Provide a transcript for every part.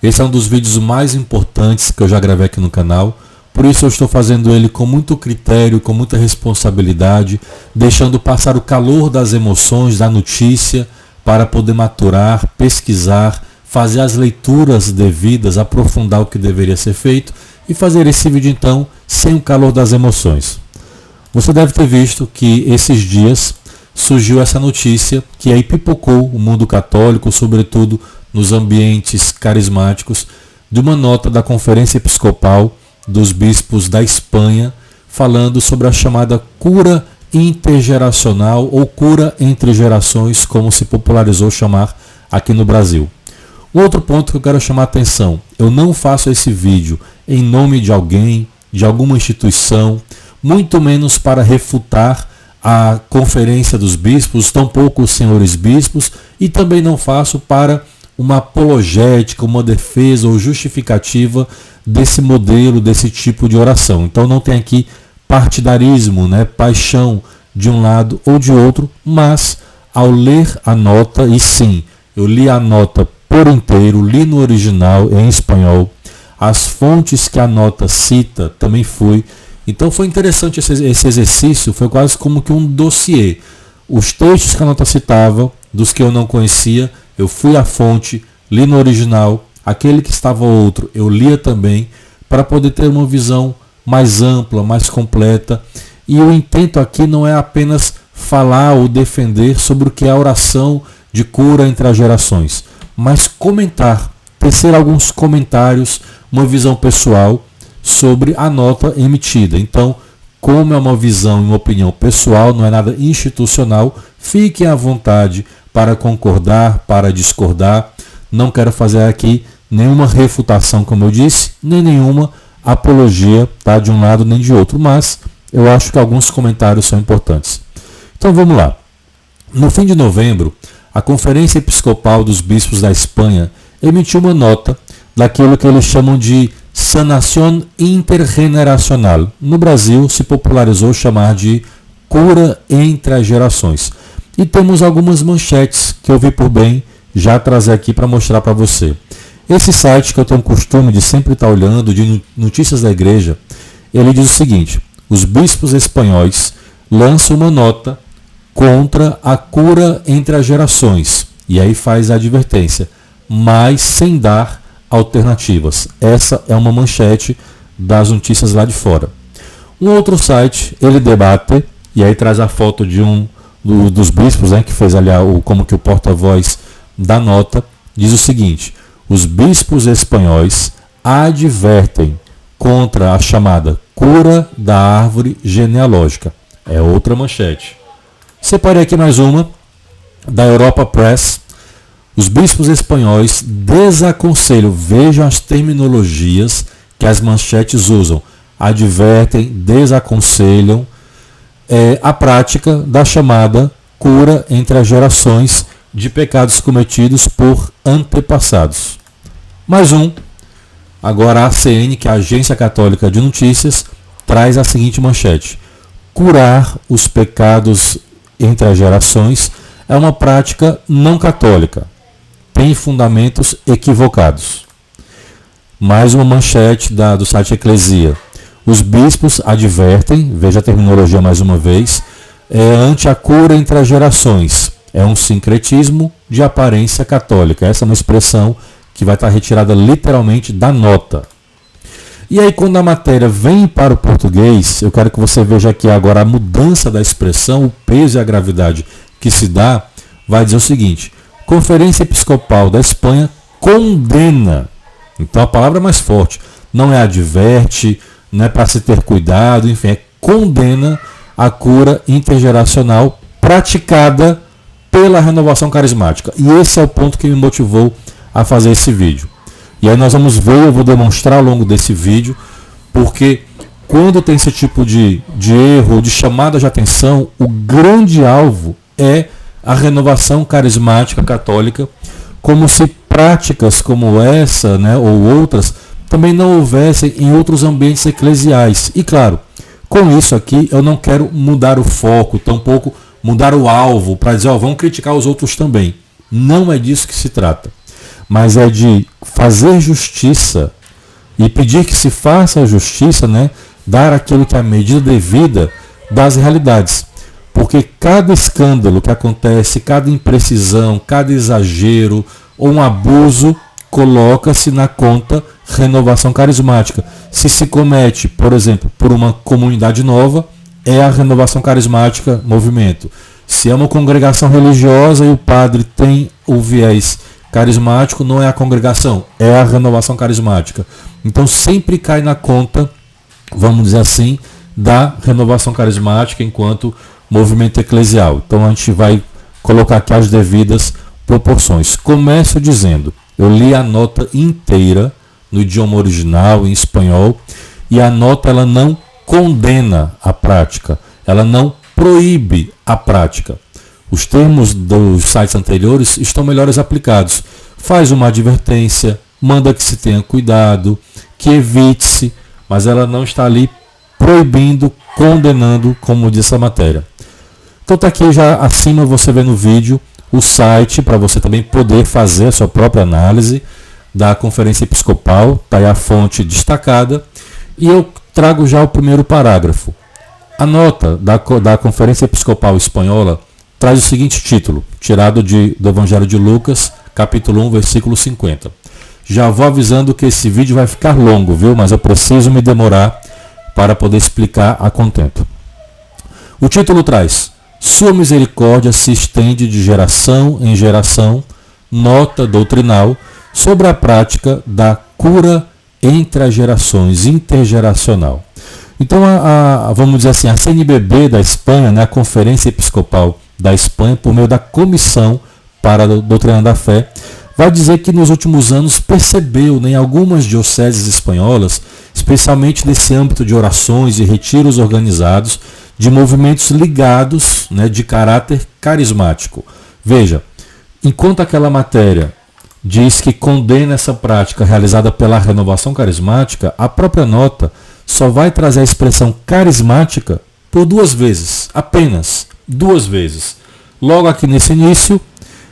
Esse é um dos vídeos mais importantes que eu já gravei aqui no canal. Por isso eu estou fazendo ele com muito critério, com muita responsabilidade, deixando passar o calor das emoções, da notícia, para poder maturar, pesquisar, fazer as leituras devidas, aprofundar o que deveria ser feito e fazer esse vídeo então sem o calor das emoções. Você deve ter visto que esses dias surgiu essa notícia que aí pipocou o mundo católico, sobretudo nos ambientes carismáticos, de uma nota da Conferência Episcopal dos Bispos da Espanha, falando sobre a chamada cura intergeracional ou cura entre gerações, como se popularizou chamar aqui no Brasil. Um outro ponto que eu quero chamar a atenção: eu não faço esse vídeo em nome de alguém, de alguma instituição, muito menos para refutar a Conferência dos Bispos, tampouco os senhores bispos, e também não faço para uma apologética, uma defesa ou justificativa desse modelo, desse tipo de oração. Então não tem aqui partidarismo, paixão de um lado ou de outro, mas ao ler a nota, e sim, eu li a nota por inteiro, li no original em espanhol, as fontes que a nota cita também fui. Então foi interessante esse exercício, foi quase como que um dossiê. Os textos que a nota citava, dos que eu não conhecia, eu fui à fonte, li no original, aquele que estava outro eu lia também, para poder ter uma visão mais ampla, mais completa. E o intento aqui não é apenas falar ou defender sobre o que é a oração de cura entre as gerações, mas comentar, tecer alguns comentários, uma visão pessoal sobre a nota emitida. Então, como é uma visão e uma opinião pessoal, não é nada institucional, fiquem à vontade para concordar, para discordar. Não quero fazer aqui nenhuma refutação, como eu disse, nem nenhuma apologia, de um lado nem de outro, mas eu acho que alguns comentários são importantes. Então vamos lá. No fim de novembro, a Conferência Episcopal dos Bispos da Espanha emitiu uma nota daquilo que eles chamam de sanação intergeneracional. No Brasil se popularizou chamar de cura entre as gerações. E temos algumas manchetes que eu vi por bem já trazer aqui para mostrar para você. Esse site que eu tenho o costume de sempre estar olhando, de notícias da igreja, ele diz o seguinte: os bispos espanhóis lançam uma nota contra a cura entre as gerações. E aí faz a advertência, mas sem dar alternativas. Essa é uma manchete das notícias lá de fora. Um outro site, ele debate, e aí traz a foto de dos bispos, que fez ali como que o porta-voz da nota, diz o seguinte: os bispos espanhóis advertem contra a chamada cura da árvore genealógica. É outra manchete. Separei aqui mais uma, da Europa Press. Os bispos espanhóis desaconselham, vejam as terminologias que as manchetes usam, advertem, desaconselham a prática da chamada cura entre as gerações de pecados cometidos por antepassados. Mais um, agora a ACN, que é a Agência Católica de Notícias, traz a seguinte manchete: curar os pecados entre as gerações é uma prática não católica, tem fundamentos equivocados. Mais uma manchete do site Eclesia: os bispos advertem, veja a terminologia mais uma vez, ante a cura entre as gerações. É um sincretismo de aparência católica. Essa é uma expressão que vai estar retirada literalmente da nota. E aí, quando a matéria vem para o português, eu quero que você veja aqui agora a mudança da expressão, o peso e a gravidade que se dá. Vai dizer o seguinte: Conferência Episcopal da Espanha condena. Então a palavra é mais forte. Não é adverte, não é para se ter cuidado, enfim, é condena a cura intergeracional praticada pela renovação carismática. E esse é o ponto que me motivou a fazer esse vídeo. E aí nós vamos ver, eu vou demonstrar ao longo desse vídeo, porque quando tem esse tipo de erro, de chamada de atenção, o grande alvo é a renovação carismática católica, como se práticas como essa, ou outras, também não houvessem em outros ambientes eclesiais. E claro, com isso aqui eu não quero mudar o foco, tampouco mudar o alvo para dizer, vamos criticar os outros também. Não é disso que se trata. mas é de fazer justiça e pedir que se faça a justiça, né? Dar aquilo que é a medida devida das realidades. Porque cada escândalo que acontece, cada imprecisão, cada exagero ou um abuso coloca-se na conta renovação carismática. Se comete, por exemplo, por uma comunidade nova, é a renovação carismática movimento. Se é uma congregação religiosa e o padre tem o viés carismático, não é a congregação, é a renovação carismática. Então sempre cai na conta, vamos dizer assim, da renovação carismática enquanto movimento eclesial. Então a gente vai colocar aqui as devidas proporções. Começo dizendo, eu li a nota inteira no idioma original, em espanhol, e a nota ela não condena a prática, ela não proíbe a prática. Os termos dos sites anteriores estão melhores aplicados. Faz uma advertência, manda que se tenha cuidado, que evite-se, mas ela não está ali proibindo, condenando, como diz a matéria. Então está aqui já acima, você vê no vídeo o site para você também poder fazer a sua própria análise da Conferência Episcopal, está aí a fonte destacada, e eu trago já o primeiro parágrafo. A nota da Conferência Episcopal Espanhola traz o seguinte título, tirado do Evangelho de Lucas, capítulo 1, versículo 50. Já vou avisando que esse vídeo vai ficar longo, viu? Mas eu preciso me demorar para poder explicar a contento. O título traz: Sua misericórdia se estende de geração em geração, nota doutrinal sobre a prática da cura entre as gerações, intergeracional. Então, vamos dizer assim, a CNBB da Espanha, né, a Conferência Episcopal da Espanha, por meio da Comissão para a Doutrina da Fé, vai dizer que nos últimos anos percebeu, né, em algumas dioceses espanholas, especialmente nesse âmbito de orações e retiros organizados, de movimentos ligados, né, de caráter carismático. Veja, enquanto aquela matéria diz que condena essa prática realizada pela renovação carismática, a própria nota só vai trazer a expressão carismática por 2 vezes, apenas 2 vezes. Logo aqui nesse início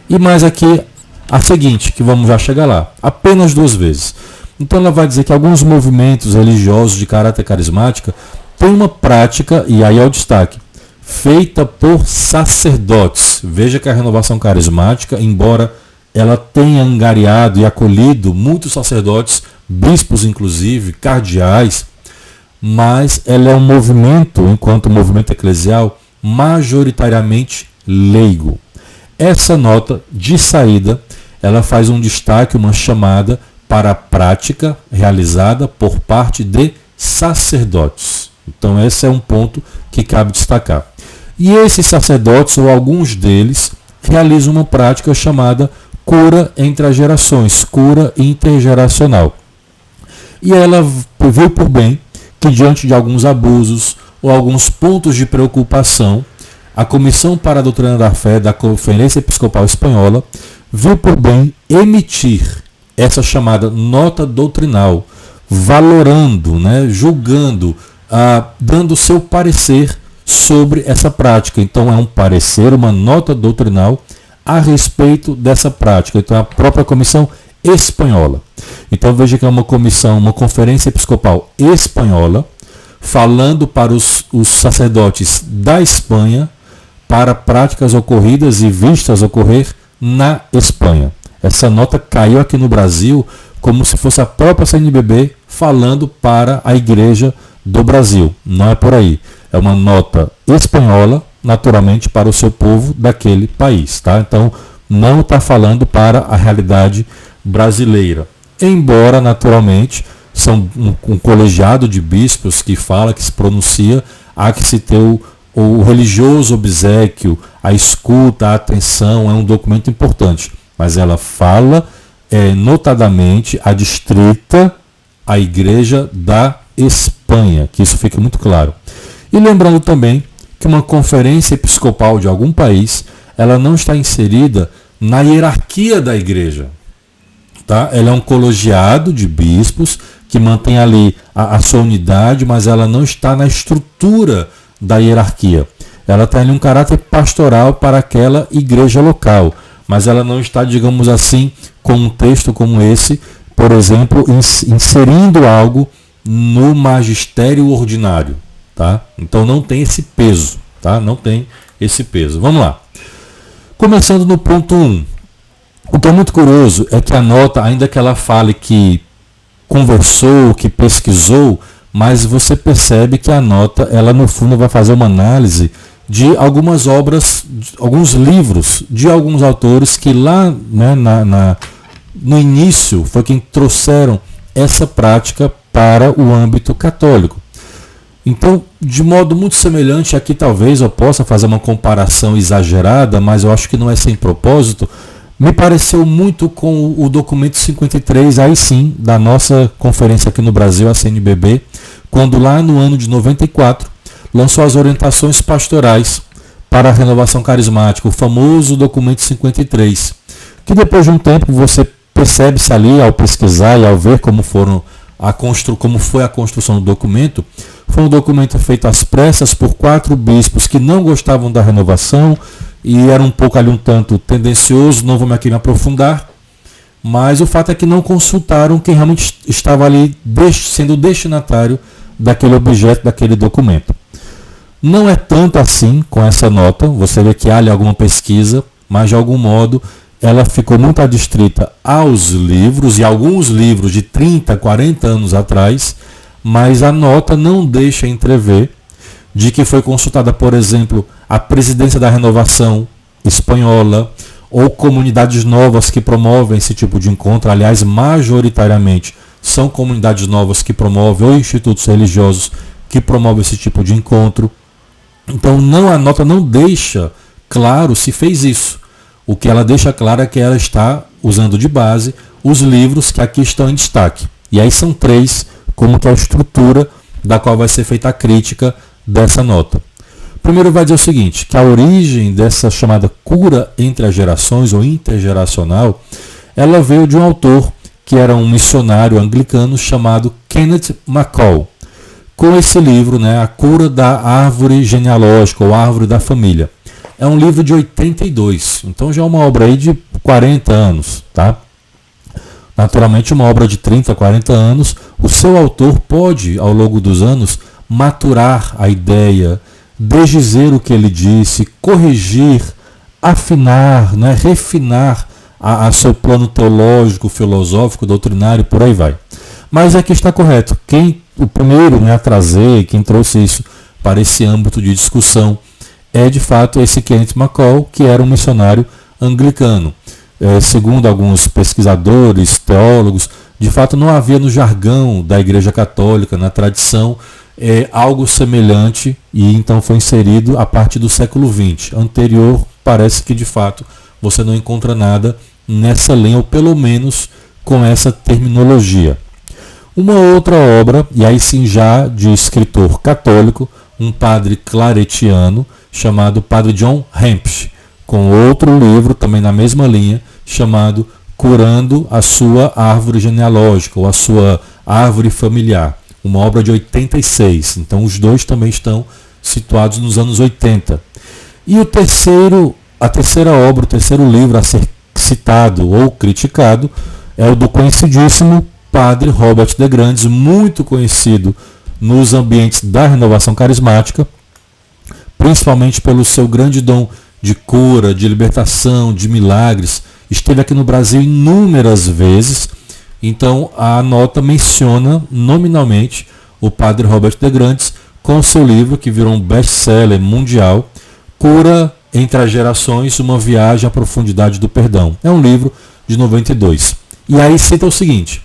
e mais aqui a seguinte, que vamos já chegar lá, apenas 2 vezes. Então ela vai dizer que alguns movimentos religiosos de caráter carismática têm uma prática, e aí é o destaque, feita por sacerdotes. Veja que a renovação carismática, embora ela tenha angariado e acolhido muitos sacerdotes, bispos inclusive, cardeais, mas ela é um movimento, enquanto movimento eclesial, majoritariamente leigo. Essa nota de saída, ela faz um destaque, uma chamada para a prática realizada por parte de sacerdotes. Então esse é um ponto que cabe destacar. E esses sacerdotes, ou alguns deles, realizam uma prática chamada cura entre as gerações, cura intergeracional. E ela viu por bem que, diante de alguns abusos ou alguns pontos de preocupação, a Comissão para a Doutrina da Fé da Conferência Episcopal Espanhola viu por bem emitir essa chamada nota doutrinal, valorando, né, julgando, dando seu parecer sobre essa prática. Então é um parecer, uma nota doutrinal a respeito dessa prática. Então é a própria Comissão Espanhola. Então veja que é uma comissão, uma Conferência Episcopal Espanhola, falando para os sacerdotes da Espanha para práticas ocorridas e vistas ocorrer na Espanha. Essa nota caiu aqui no Brasil como se fosse a própria CNBB falando para a Igreja do Brasil. Não é por aí. É uma nota espanhola, naturalmente, para o seu povo daquele país. Tá? Então, não está falando para a realidade brasileira. Embora, naturalmente, são um colegiado de bispos que fala, que se pronuncia, há que se ter o religioso obséquio, a escuta, a atenção, é um documento importante. Mas ela fala, notadamente, adstrita à Igreja da Espanha, que isso fica muito claro. E lembrando também que uma conferência episcopal de algum país, ela não está inserida na hierarquia da igreja. Tá? Ela é um colegiado de bispos que mantém ali a sua unidade, mas ela não está na estrutura da hierarquia. Ela tem ali um caráter pastoral para aquela igreja local, mas ela não está, digamos assim, com um texto como esse, por exemplo, inserindo algo no magistério ordinário, tá? Então não tem esse peso, tá? Não tem esse peso. Vamos lá. Começando no ponto 1. O que é muito curioso é que a nota, ainda que ela fale que conversou, que pesquisou, mas você percebe que a nota, ela no fundo vai fazer uma análise de algumas obras, alguns livros de alguns autores que lá, né, no início foi quem trouxeram essa prática para o âmbito católico. Então, de modo muito semelhante, aqui talvez eu possa fazer uma comparação exagerada, mas eu acho que não é sem propósito, me pareceu muito com o documento 53, aí sim, da nossa conferência aqui no Brasil, a CNBB, quando lá no ano de 94, lançou as orientações pastorais para a renovação carismática, o famoso documento 53, que depois de um tempo você percebe-se ali, ao pesquisar e ao ver como foi a construção do documento, foi um documento feito às pressas por 4 bispos que não gostavam da renovação e era um pouco ali um tanto tendencioso, não vou aqui me aprofundar, mas o fato é que não consultaram quem realmente estava ali sendo destinatário daquele objeto, daquele documento. Não é tanto assim com essa nota, você vê que há ali alguma pesquisa, mas de algum modo ela ficou muito adstrita aos livros, e alguns livros de 30, 40 anos atrás, mas a nota não deixa entrever de que foi consultada, por exemplo, a Presidência da Renovação Espanhola, ou comunidades novas que promovem esse tipo de encontro. Aliás, majoritariamente são comunidades novas que promovem, ou institutos religiosos que promovem esse tipo de encontro. Então a nota não deixa claro se fez isso. O que ela deixa claro é que ela está usando de base os livros que aqui estão em destaque. E aí são 3, como que é a estrutura da qual vai ser feita a crítica dessa nota. Primeiro vai dizer o seguinte, que a origem dessa chamada cura entre as gerações, ou intergeracional, ela veio de um autor que era um missionário anglicano chamado Kenneth McCall. Com esse livro, né, A Cura da Árvore Genealógica, ou Árvore da Família. É um livro de 82, então já é uma obra aí de 40 anos, tá? Naturalmente uma obra de 30, 40 anos, o seu autor pode, ao longo dos anos, maturar a ideia, desdizer o que ele disse, corrigir, afinar, né, refinar a seu plano teológico, filosófico, doutrinário, por aí vai. Mas aqui está correto. O primeiro, né, a trazer, quem trouxe isso para esse âmbito de discussão, é de fato esse Kenneth McCall, que era um missionário anglicano. Segundo alguns pesquisadores, teólogos, de fato não havia no jargão da Igreja Católica, na tradição, algo semelhante, e então foi inserido a partir do século XX. Anterior, parece que de fato você não encontra nada nessa linha, ou pelo menos com essa terminologia. Uma outra obra, e aí sim já de escritor católico, um padre claretiano, chamado Padre John Hempsch, com outro livro, também na mesma linha, chamado Curando a Sua Árvore Genealógica, ou a Sua Árvore Familiar, uma obra de 86. Então os dois também estão situados nos anos 80. E a terceira obra, o terceiro livro a ser citado ou criticado, é o do conhecidíssimo Padre Robert de Grandes, muito conhecido nos ambientes da renovação carismática, principalmente pelo seu grande dom de cura, de libertação, de milagres. Esteve aqui no Brasil inúmeras vezes, então a nota menciona nominalmente o Padre Robert de Grandes com seu livro, que virou um best-seller mundial, Cura entre as Gerações, uma viagem à profundidade do perdão. É um livro de 92. E aí cita o seguinte,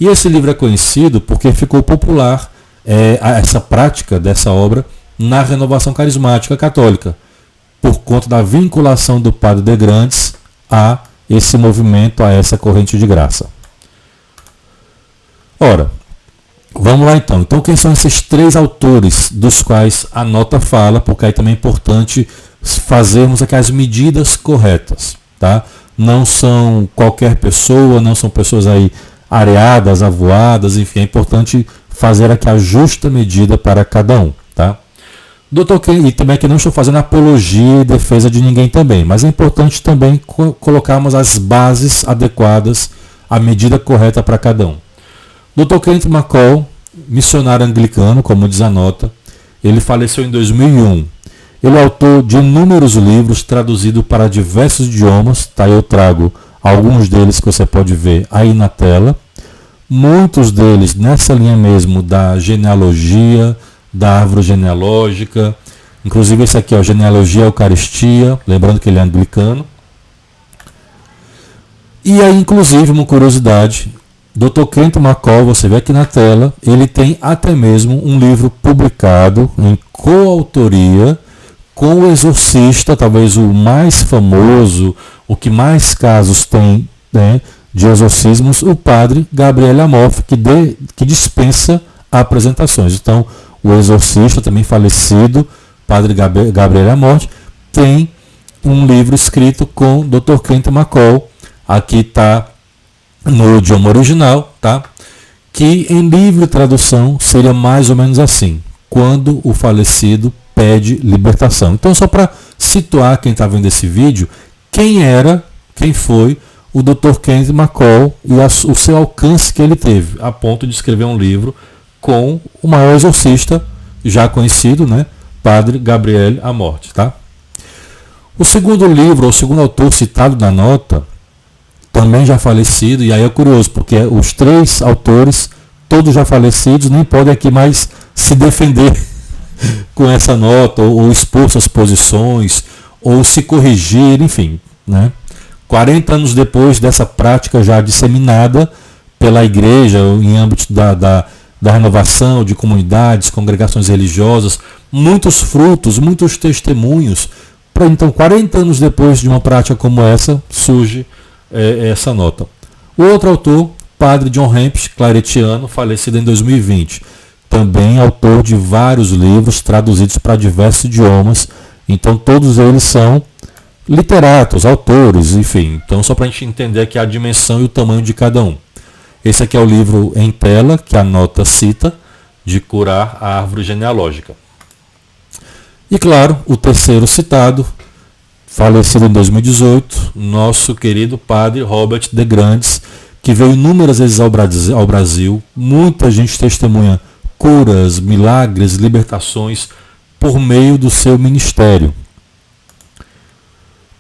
e esse livro é conhecido porque ficou popular essa prática dessa obra na renovação carismática católica, por conta da vinculação do Padre de Grandes a esse movimento, a essa corrente de graça. Ora, vamos lá então. Então quem são esses 3 autores dos quais a nota fala, porque aí também é importante fazermos aqui as medidas corretas, tá? Não são qualquer pessoa, não são pessoas aí areadas, avoadas, enfim, é importante fazer aqui a justa medida para cada um, tá? Dr. Kenneth, e também que não estou fazendo apologia e defesa de ninguém também, mas é importante também colocarmos as bases adequadas, a medida correta para cada um. Dr. Kenneth McCall, missionário anglicano, como diz a nota, ele faleceu em 2001. Ele é autor de inúmeros livros traduzidos para diversos idiomas, tá? Eu trago alguns deles que você pode ver aí na tela. Muitos deles nessa linha mesmo da genealogia, da árvore genealógica, inclusive esse aqui, ó, Genealogia e Eucaristia, lembrando que ele é anglicano. E aí, inclusive, uma curiosidade, Dr. Kenneth McCall, você vê aqui na tela, ele tem até mesmo um livro publicado em coautoria com o exorcista, talvez o mais famoso, o que mais casos tem, né, de exorcismos, o padre Gabriel Amorth, que dispensa apresentações. Então, o exorcista, também falecido, padre Gabriel Amorth, tem um livro escrito com Dr. Kenneth McCall. Aqui está no idioma original, tá? Que em livre tradução seria mais ou menos assim: quando o falecido pede libertação. Então, só para situar quem está vendo esse vídeo, quem foi o Dr. Kenneth McCall e o seu alcance que ele teve, a ponto de escrever um livro com o maior exorcista já conhecido, né, Padre Gabriel Amorth, tá? O segundo livro, o segundo autor citado na nota, também já falecido, e aí é curioso, porque os três autores, todos já falecidos, nem podem aqui mais se defender com essa nota, ou expor suas posições, ou se corrigir, enfim, né? 40 anos depois dessa prática já disseminada pela igreja, em âmbito da renovação de comunidades, congregações religiosas, muitos frutos, muitos testemunhos. Então, 40 anos depois de uma prática como essa, surge essa nota. O outro autor, Padre John Hempes, claretiano, falecido em 2020. Também autor de vários livros traduzidos para diversos idiomas. Então, todos eles são literatos, autores, enfim. Então, só para a gente entender aqui a dimensão e o tamanho de cada um. Esse aqui é o livro em tela, que a nota cita, de curar a árvore genealógica. E claro, o terceiro citado, falecido em 2018, nosso querido padre Robert de Grandes, que veio inúmeras vezes ao Brasil. Muita gente testemunha curas, milagres, libertações por meio do seu ministério.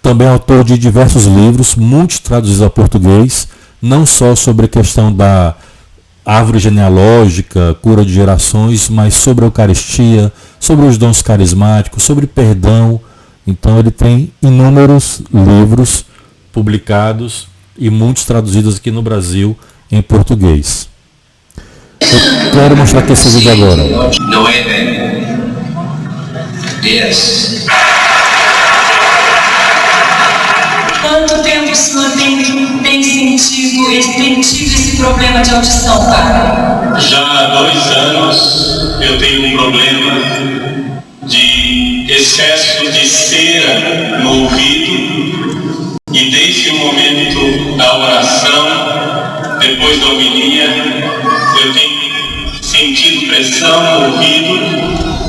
Também é autor de diversos livros, muitos traduzidos ao português, não só sobre a questão da árvore genealógica, cura de gerações, mas sobre a Eucaristia, sobre os dons carismáticos, sobre perdão. Então ele tem inúmeros livros publicados e muitos traduzidos aqui no Brasil em português. Eu quero mostrar aqui esse vídeo agora. Não é velho. Yes. Quanto tempo o senhor tem tido esse problema de audição, padre? Já há 2 anos eu tenho um problema de excesso de cera no ouvido, e desde o momento da oração, depois da homilia, eu tenho sentido pressão no ouvido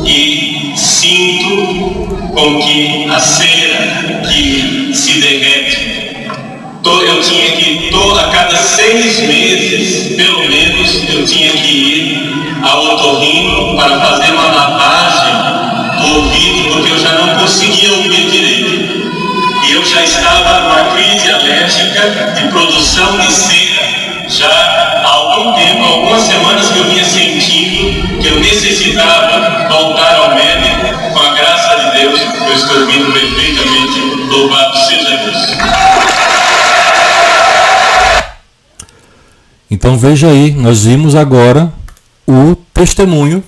e sinto com que a cera que se derrete. Eu tinha que, a cada 6 meses, pelo menos, eu tinha que ir ao otorrino para fazer uma lavagem do ouvido, porque eu já não conseguia ouvir direito. E eu já estava numa crise alérgica de produção de cera, já há algum tempo, algumas semanas que eu vinha sentindo que eu necessitava voltar ao médico. Com a graça de Deus, eu estou ouvindo perfeitamente. Louvado seja Deus. Então veja aí, nós vimos agora o testemunho,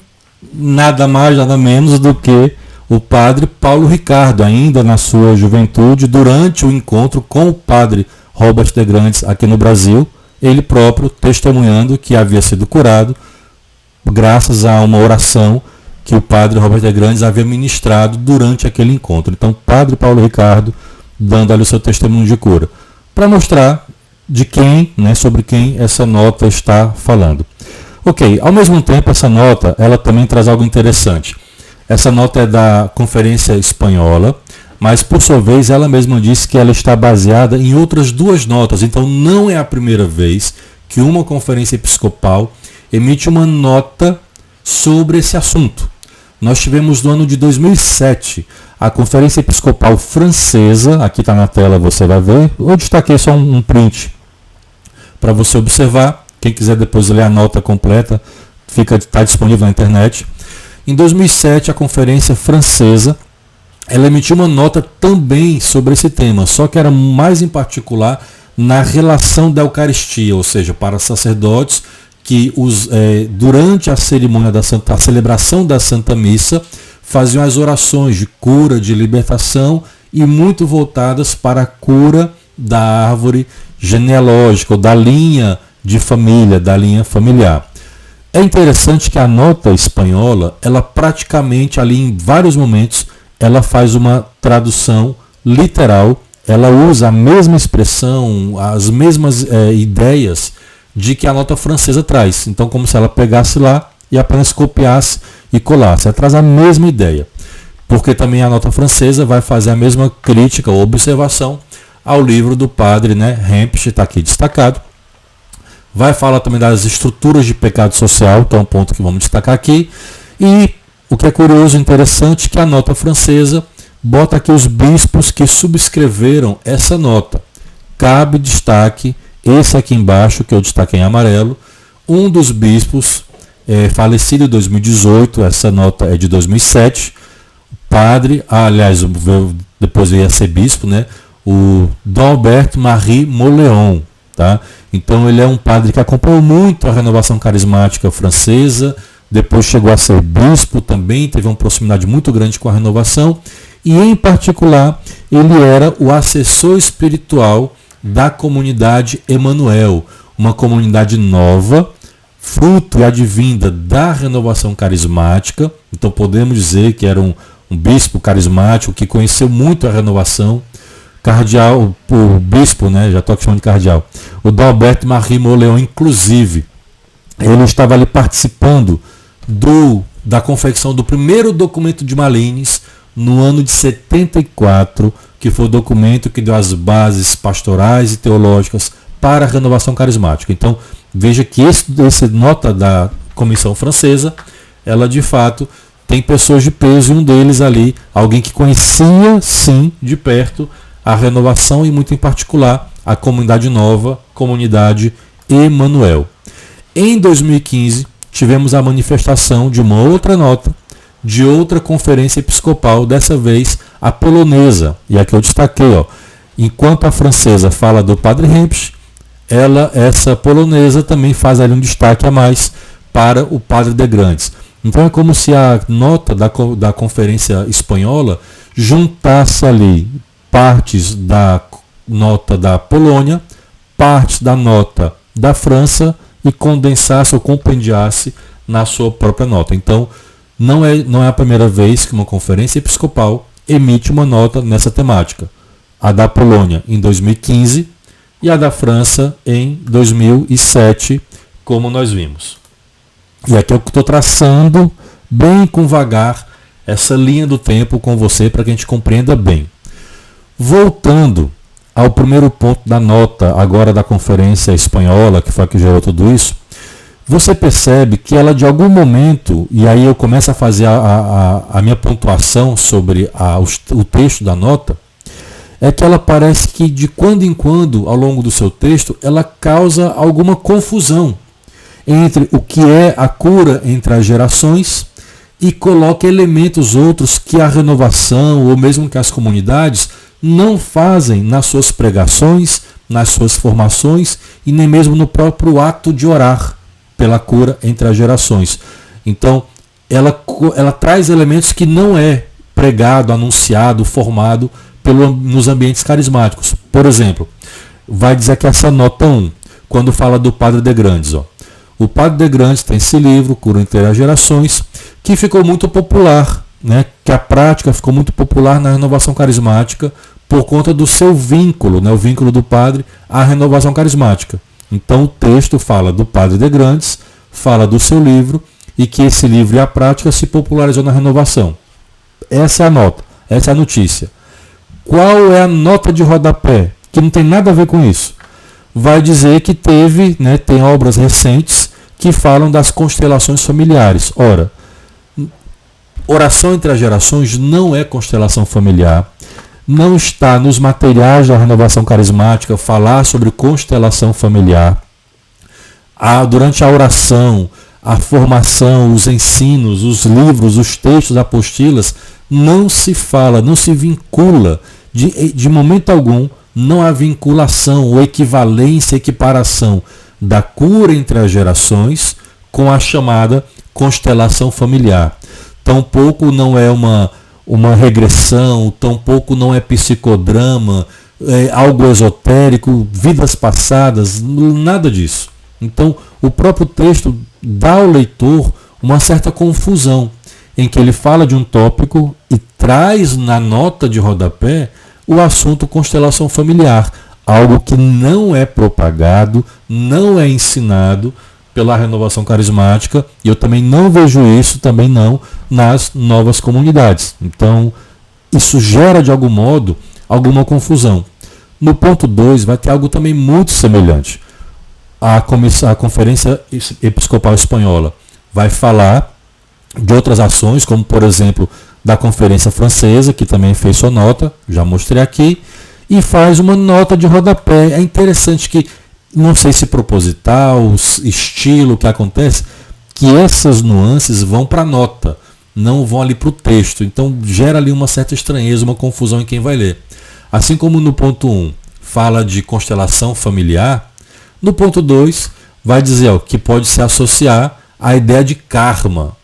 nada mais, nada menos do que o padre Paulo Ricardo, ainda na sua juventude, durante o encontro com o padre Robert de Grandes aqui no Brasil, ele próprio testemunhando que havia sido curado graças a uma oração que o padre Robert de Grandes havia ministrado durante aquele encontro. Então, padre Paulo Ricardo dando ali o seu testemunho de cura, para mostrar de quem, né, sobre quem essa nota está falando. Ok, ao mesmo tempo essa nota, ela também traz algo interessante. Essa nota é da Conferência Espanhola, mas por sua vez ela mesma disse que ela está baseada em outras 2 notas, então não é a primeira vez que uma conferência episcopal emite uma nota sobre esse assunto. Nós tivemos no ano de 2007 a Conferência Episcopal Francesa, aqui está na tela, você vai ver, eu destaquei só um print para você observar, quem quiser depois ler a nota completa, está disponível na internet. Em 2007 a Conferência Francesa, ela emitiu uma nota também sobre esse tema, só que era mais em particular na relação da Eucaristia, ou seja, para sacerdotes que durante a cerimônia a celebração da Santa Missa, faziam as orações de cura, de libertação e muito voltadas para a cura da árvore genealógica, ou da linha de família, da linha familiar. É interessante que a nota espanhola, ela praticamente ali em vários momentos, ela faz uma tradução literal, ela usa a mesma expressão, as mesmas ideias de que a nota francesa traz. Então, como se ela pegasse lá e apenas copiasse e colasse. Ela traz a mesma ideia. Porque também a nota francesa vai fazer a mesma crítica ou observação ao livro do padre, Hempsch, está aqui destacado. Vai falar também das estruturas de pecado social, que é um ponto que vamos destacar aqui. E o que é curioso e interessante é que a nota francesa bota aqui os bispos que subscreveram essa nota. Cabe destaque, esse aqui embaixo, que eu destaquei em amarelo, um dos bispos falecido em 2018, essa nota é de 2007, padre, aliás, depois veio a ser bispo, o Dom Albert Marie Moleon, tá? Então ele é um padre que acompanhou muito a renovação carismática francesa, depois chegou a ser bispo também, teve uma proximidade muito grande com a renovação, e em particular ele era o assessor espiritual da comunidade Emanuel, uma comunidade nova, fruto e advinda da renovação carismática. Então podemos dizer que era um bispo carismático que conheceu muito a renovação. Cardeal, o bispo, já estou chamando de cardeal, o Dom Albert Marie Moleon, inclusive, ele estava ali participando da confecção do primeiro documento de Malines no ano de 74, que foi o documento que deu as bases pastorais e teológicas para a renovação carismática. Então, veja que esse nota da Comissão Francesa, ela de fato tem pessoas de peso, e um deles ali, alguém que conhecia sim de perto a renovação e muito em particular a comunidade nova, comunidade Emanuel. Em 2015, tivemos a manifestação de uma outra nota, de outra conferência episcopal, dessa vez a polonesa. E aqui eu destaquei, enquanto a francesa fala do padre Hempsch, essa polonesa também faz ali um destaque a mais para o padre de Grandes. Então é como se a nota da conferência espanhola juntasse ali partes da nota da Polônia, partes da nota da França e condensasse ou compendiasse na sua própria nota. Então, não é a primeira vez que uma conferência episcopal emite uma nota nessa temática. A da Polônia em 2015 e a da França em 2007, como nós vimos. E aqui eu estou traçando bem com vagar essa linha do tempo com você para que a gente compreenda bem. Voltando ao primeiro ponto da nota, agora da Conferência Espanhola, que foi a que gerou tudo isso, você percebe que ela de algum momento, e aí eu começo a fazer a minha pontuação sobre o texto da nota, é que ela parece que de quando em quando, ao longo do seu texto, ela causa alguma confusão entre o que é a cura entre as gerações e coloca elementos outros que a renovação ou mesmo que as comunidades não fazem nas suas pregações, nas suas formações e nem mesmo no próprio ato de orar pela cura entre as gerações. Então, ela traz elementos que não é pregado, anunciado, formado nos ambientes carismáticos. Por exemplo, vai dizer que essa nota 1, quando fala do Padre de Grandes, o Padre de Grandes tem esse livro, Cura entre as Gerações, que ficou muito popular, que a prática ficou muito popular na renovação carismática por conta do seu vínculo, o vínculo do padre à renovação carismática. Então o texto fala do Padre de Grandes, fala do seu livro e que esse livro e a prática se popularizou na renovação. Essa é a nota, essa é a notícia. Qual é a nota de rodapé? Que não tem nada a ver com isso. Vai dizer que tem obras recentes que falam das constelações familiares. Ora, oração entre as gerações não é constelação familiar. Não está nos materiais da renovação carismática falar sobre constelação familiar. Durante a oração, a formação, os ensinos, os livros, os textos, apostilas, não se fala, não se vincula, de momento algum, não há vinculação ou equivalência, equiparação da cura entre as gerações com a chamada constelação familiar. Tampouco não é uma regressão, tampouco não é psicodrama, algo esotérico, vidas passadas, nada disso. Então, o próprio texto dá ao leitor uma certa confusão, em que ele fala de um tópico e traz na nota de rodapé o assunto constelação familiar, algo que não é propagado, não é ensinado pela renovação carismática, e eu também não vejo isso, também não, nas novas comunidades. Então, isso gera de algum modo alguma confusão. No ponto 2 vai ter algo também muito semelhante. A Conferência Episcopal Espanhola vai falar de outras ações, como por exemplo da Conferência Francesa, que também fez sua nota, já mostrei aqui, e faz uma nota de rodapé. É interessante que, não sei se proposital, estilo, o que acontece, que essas nuances vão para a nota, não vão ali para o texto. Então gera ali uma certa estranheza, uma confusão em quem vai ler. Assim como no ponto 1 fala de constelação familiar, no ponto 2 vai dizer que pode se associar à ideia de karma.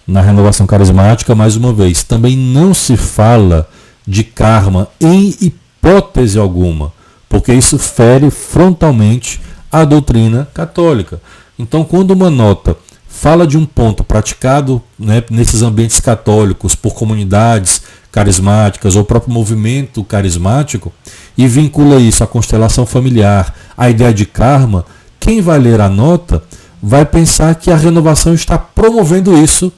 Na renovação carismática, mais uma vez, também não se fala de karma em hipótese alguma, porque isso fere frontalmente a doutrina católica. Então, quando uma nota fala de um ponto praticado nesses ambientes católicos por comunidades carismáticas ou próprio movimento carismático e vincula isso à constelação familiar, à ideia de karma, quem vai ler a nota vai pensar que a renovação está promovendo isso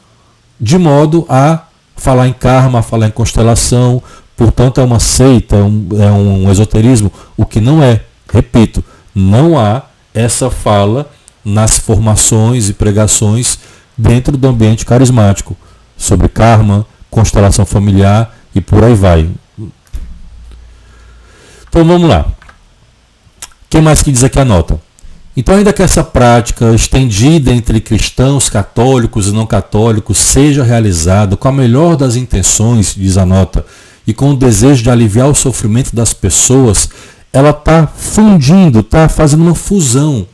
de modo a falar em karma, a falar em constelação, portanto é uma seita, é um esoterismo, o que não é. Repito, não há essa fala nas formações e pregações dentro do ambiente carismático sobre karma, constelação familiar e por aí vai. Então vamos lá. O que mais que diz aqui a nota? Então, ainda que essa prática estendida entre cristãos católicos e não católicos seja realizada com a melhor das intenções, diz a nota, e com o desejo de aliviar o sofrimento das pessoas, ela está fundindo, está fazendo uma fusão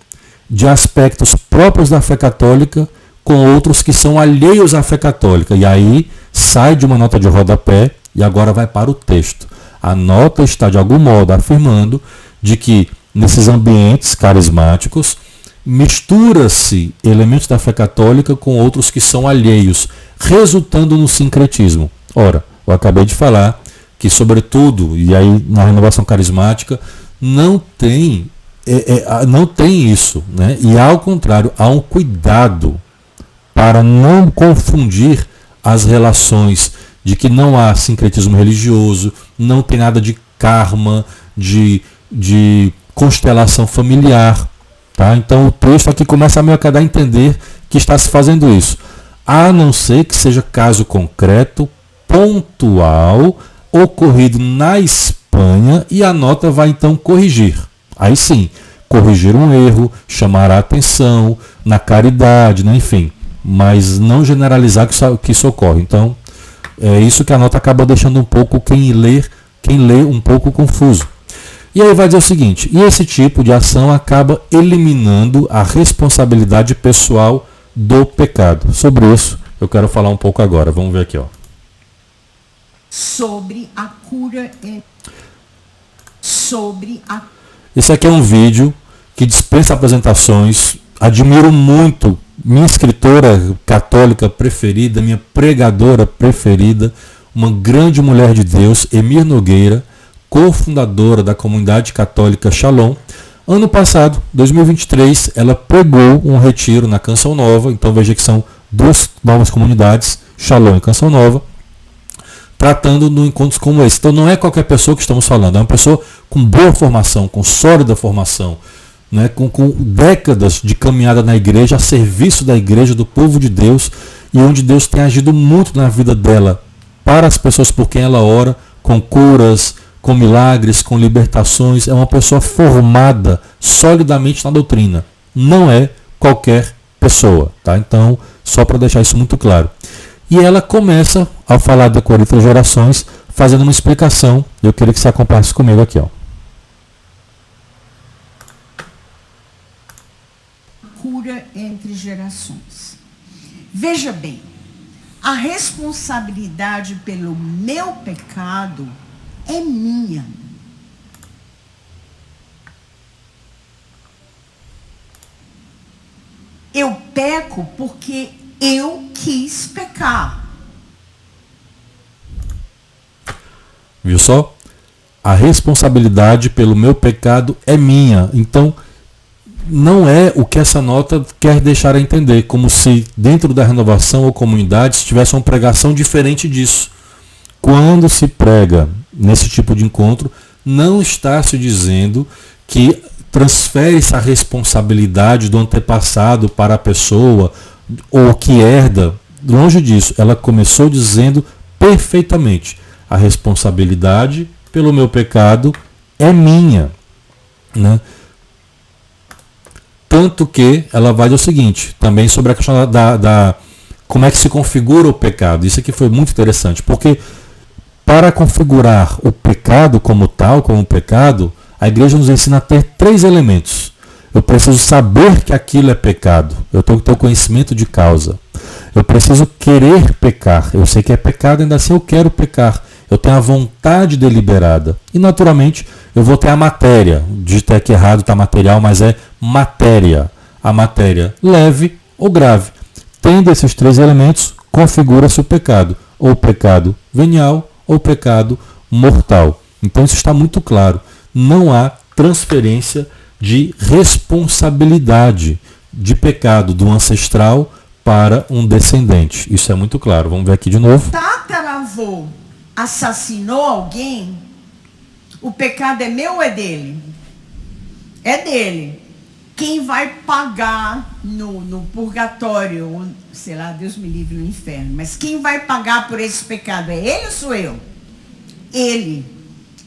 de aspectos próprios da fé católica com outros que são alheios à fé católica. E aí sai de uma nota de rodapé e agora vai para o texto. A nota está, de algum modo, afirmando de que nesses ambientes carismáticos, mistura-se elementos da fé católica com outros que são alheios, resultando no sincretismo. Ora, eu acabei de falar que, sobretudo, e aí na renovação carismática, não tem isso, né? E ao contrário, há um cuidado para não confundir as relações, de que não há sincretismo religioso, não tem nada de karma, de constelação familiar, tá? Então o texto aqui começa a meio a dar a entender que está se fazendo isso, a não ser que seja caso concreto, pontual, ocorrido na Espanha, e a nota vai então corrigir. Aí sim, corrigir um erro, chamar a atenção na caridade, né? Enfim, mas não generalizar que isso ocorre. Então é isso que a nota acaba deixando um pouco quem lê um pouco confuso. E aí vai dizer o seguinte: e esse tipo de ação acaba eliminando a responsabilidade pessoal do pecado. Sobre isso eu quero falar um pouco agora. Vamos ver aqui, ó. Esse aqui é um vídeo que dispensa apresentações. Admiro muito minha escritora católica preferida, minha pregadora preferida, uma grande mulher de Deus, Emir Nogueira, cofundadora da comunidade católica Shalom. Ano passado, 2023, ela pregou um retiro na Canção Nova. Então veja que são duas novas comunidades, Shalom e Canção Nova, tratando de encontros como esse. Então não é qualquer pessoa que estamos falando, é uma pessoa com boa formação, com sólida formação, né, com décadas de caminhada na igreja, a serviço da igreja, do povo de Deus, e onde Deus tem agido muito na vida dela, para as pessoas por quem ela ora, com curas, com milagres, com libertações. É uma pessoa formada solidamente na doutrina. Não é qualquer pessoa, tá? Então, só para deixar isso muito claro. E ela começa a falar da cura entre gerações, fazendo uma explicação. Eu queria que você acompanhasse comigo aqui, ó. Cura entre gerações. Veja bem, a responsabilidade pelo meu pecado é minha. Eu peco porque eu quis pecar. Viu só? A responsabilidade pelo meu pecado é minha. Então, não é o que essa nota quer deixar a entender, como se dentro da renovação ou comunidade se tivesse uma pregação diferente disso. Quando se prega nesse tipo de encontro, não está se dizendo que transfere-se a responsabilidade do antepassado para a pessoa, ou que herda. Longe disso, ela começou dizendo perfeitamente: a responsabilidade pelo meu pecado é minha, né? Tanto que ela vai dizer o seguinte, também sobre a questão da como é que se configura o pecado. Isso aqui foi muito interessante, porque para configurar o pecado como tal, como pecado, a igreja nos ensina a ter 3 elementos. Eu preciso saber que aquilo é pecado. Eu tenho que ter o conhecimento de causa. Eu preciso querer pecar. Eu sei que é pecado, ainda assim eu quero pecar. Eu tenho a vontade deliberada. E naturalmente eu vou ter a matéria. Digitei aqui errado, está material, mas é matéria. A matéria leve ou grave. Tendo esses 3 elementos, configura-se o pecado. Ou pecado venial, ou pecado mortal. Então isso está muito claro. Não há transferência de responsabilidade de pecado do ancestral para um descendente. Isso é muito claro. Vamos ver aqui de novo. Tataravô assassinou alguém, o pecado é meu ou é dele? É dele. Quem vai pagar no purgatório, ou, sei lá, Deus me livre, no inferno, mas quem vai pagar por esse pecado é ele ou sou eu? Ele.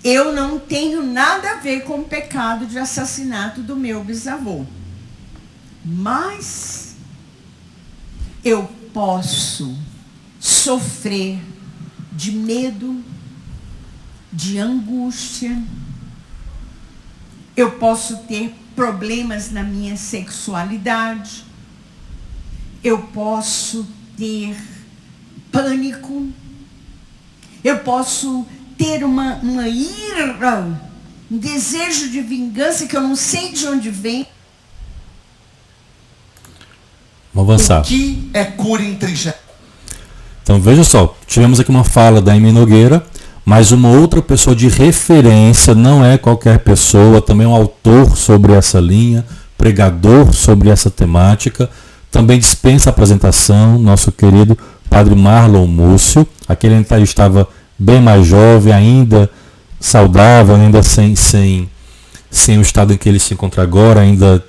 Eu não tenho nada a ver com o pecado de assassinato do meu bisavô. Mas eu posso sofrer de medo, de angústia. Eu posso ter problemas na minha sexualidade. Eu posso ter pânico. Eu posso ter uma ira, um desejo de vingança que eu não sei de onde vem. Vamos avançar. O que é cura entre gerações? Então veja só, tivemos aqui uma fala da Amy Nogueira, mas uma outra pessoa de referência, não é qualquer pessoa, também um autor sobre essa linha, pregador sobre essa temática, também dispensa a apresentação, nosso querido Padre Marlon Múcio. Aquele ele estava bem mais jovem, ainda saudável, ainda sem o estado em que ele se encontra agora, ainda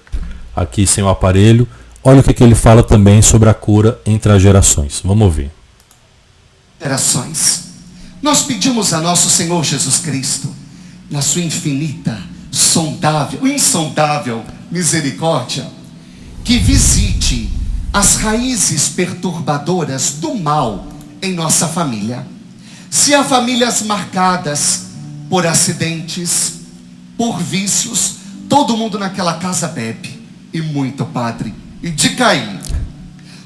aqui sem o aparelho. Olha o que ele fala também sobre a cura entre as gerações. Vamos ouvir. Gerações. Nós pedimos a nosso Senhor Jesus Cristo, na sua infinita, insondável misericórdia, que visite as raízes perturbadoras do mal em nossa família. Se há famílias marcadas por acidentes, por vícios, todo mundo naquela casa bebe, e muito, padre, e de cair.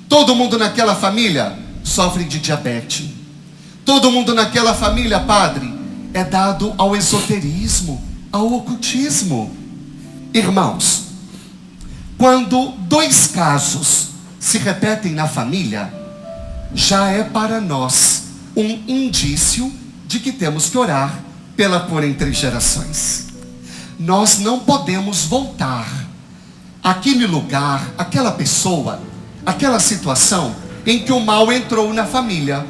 Todo mundo naquela família sofre de diabetes. Todo mundo naquela família, padre, é dado ao esoterismo, ao ocultismo. Irmãos, quando 2 casos se repetem na família, já é para nós um indício de que temos que orar pela cura entre gerações. Nós não podemos voltar àquele lugar, aquela pessoa, aquela situação em que o mal entrou na família.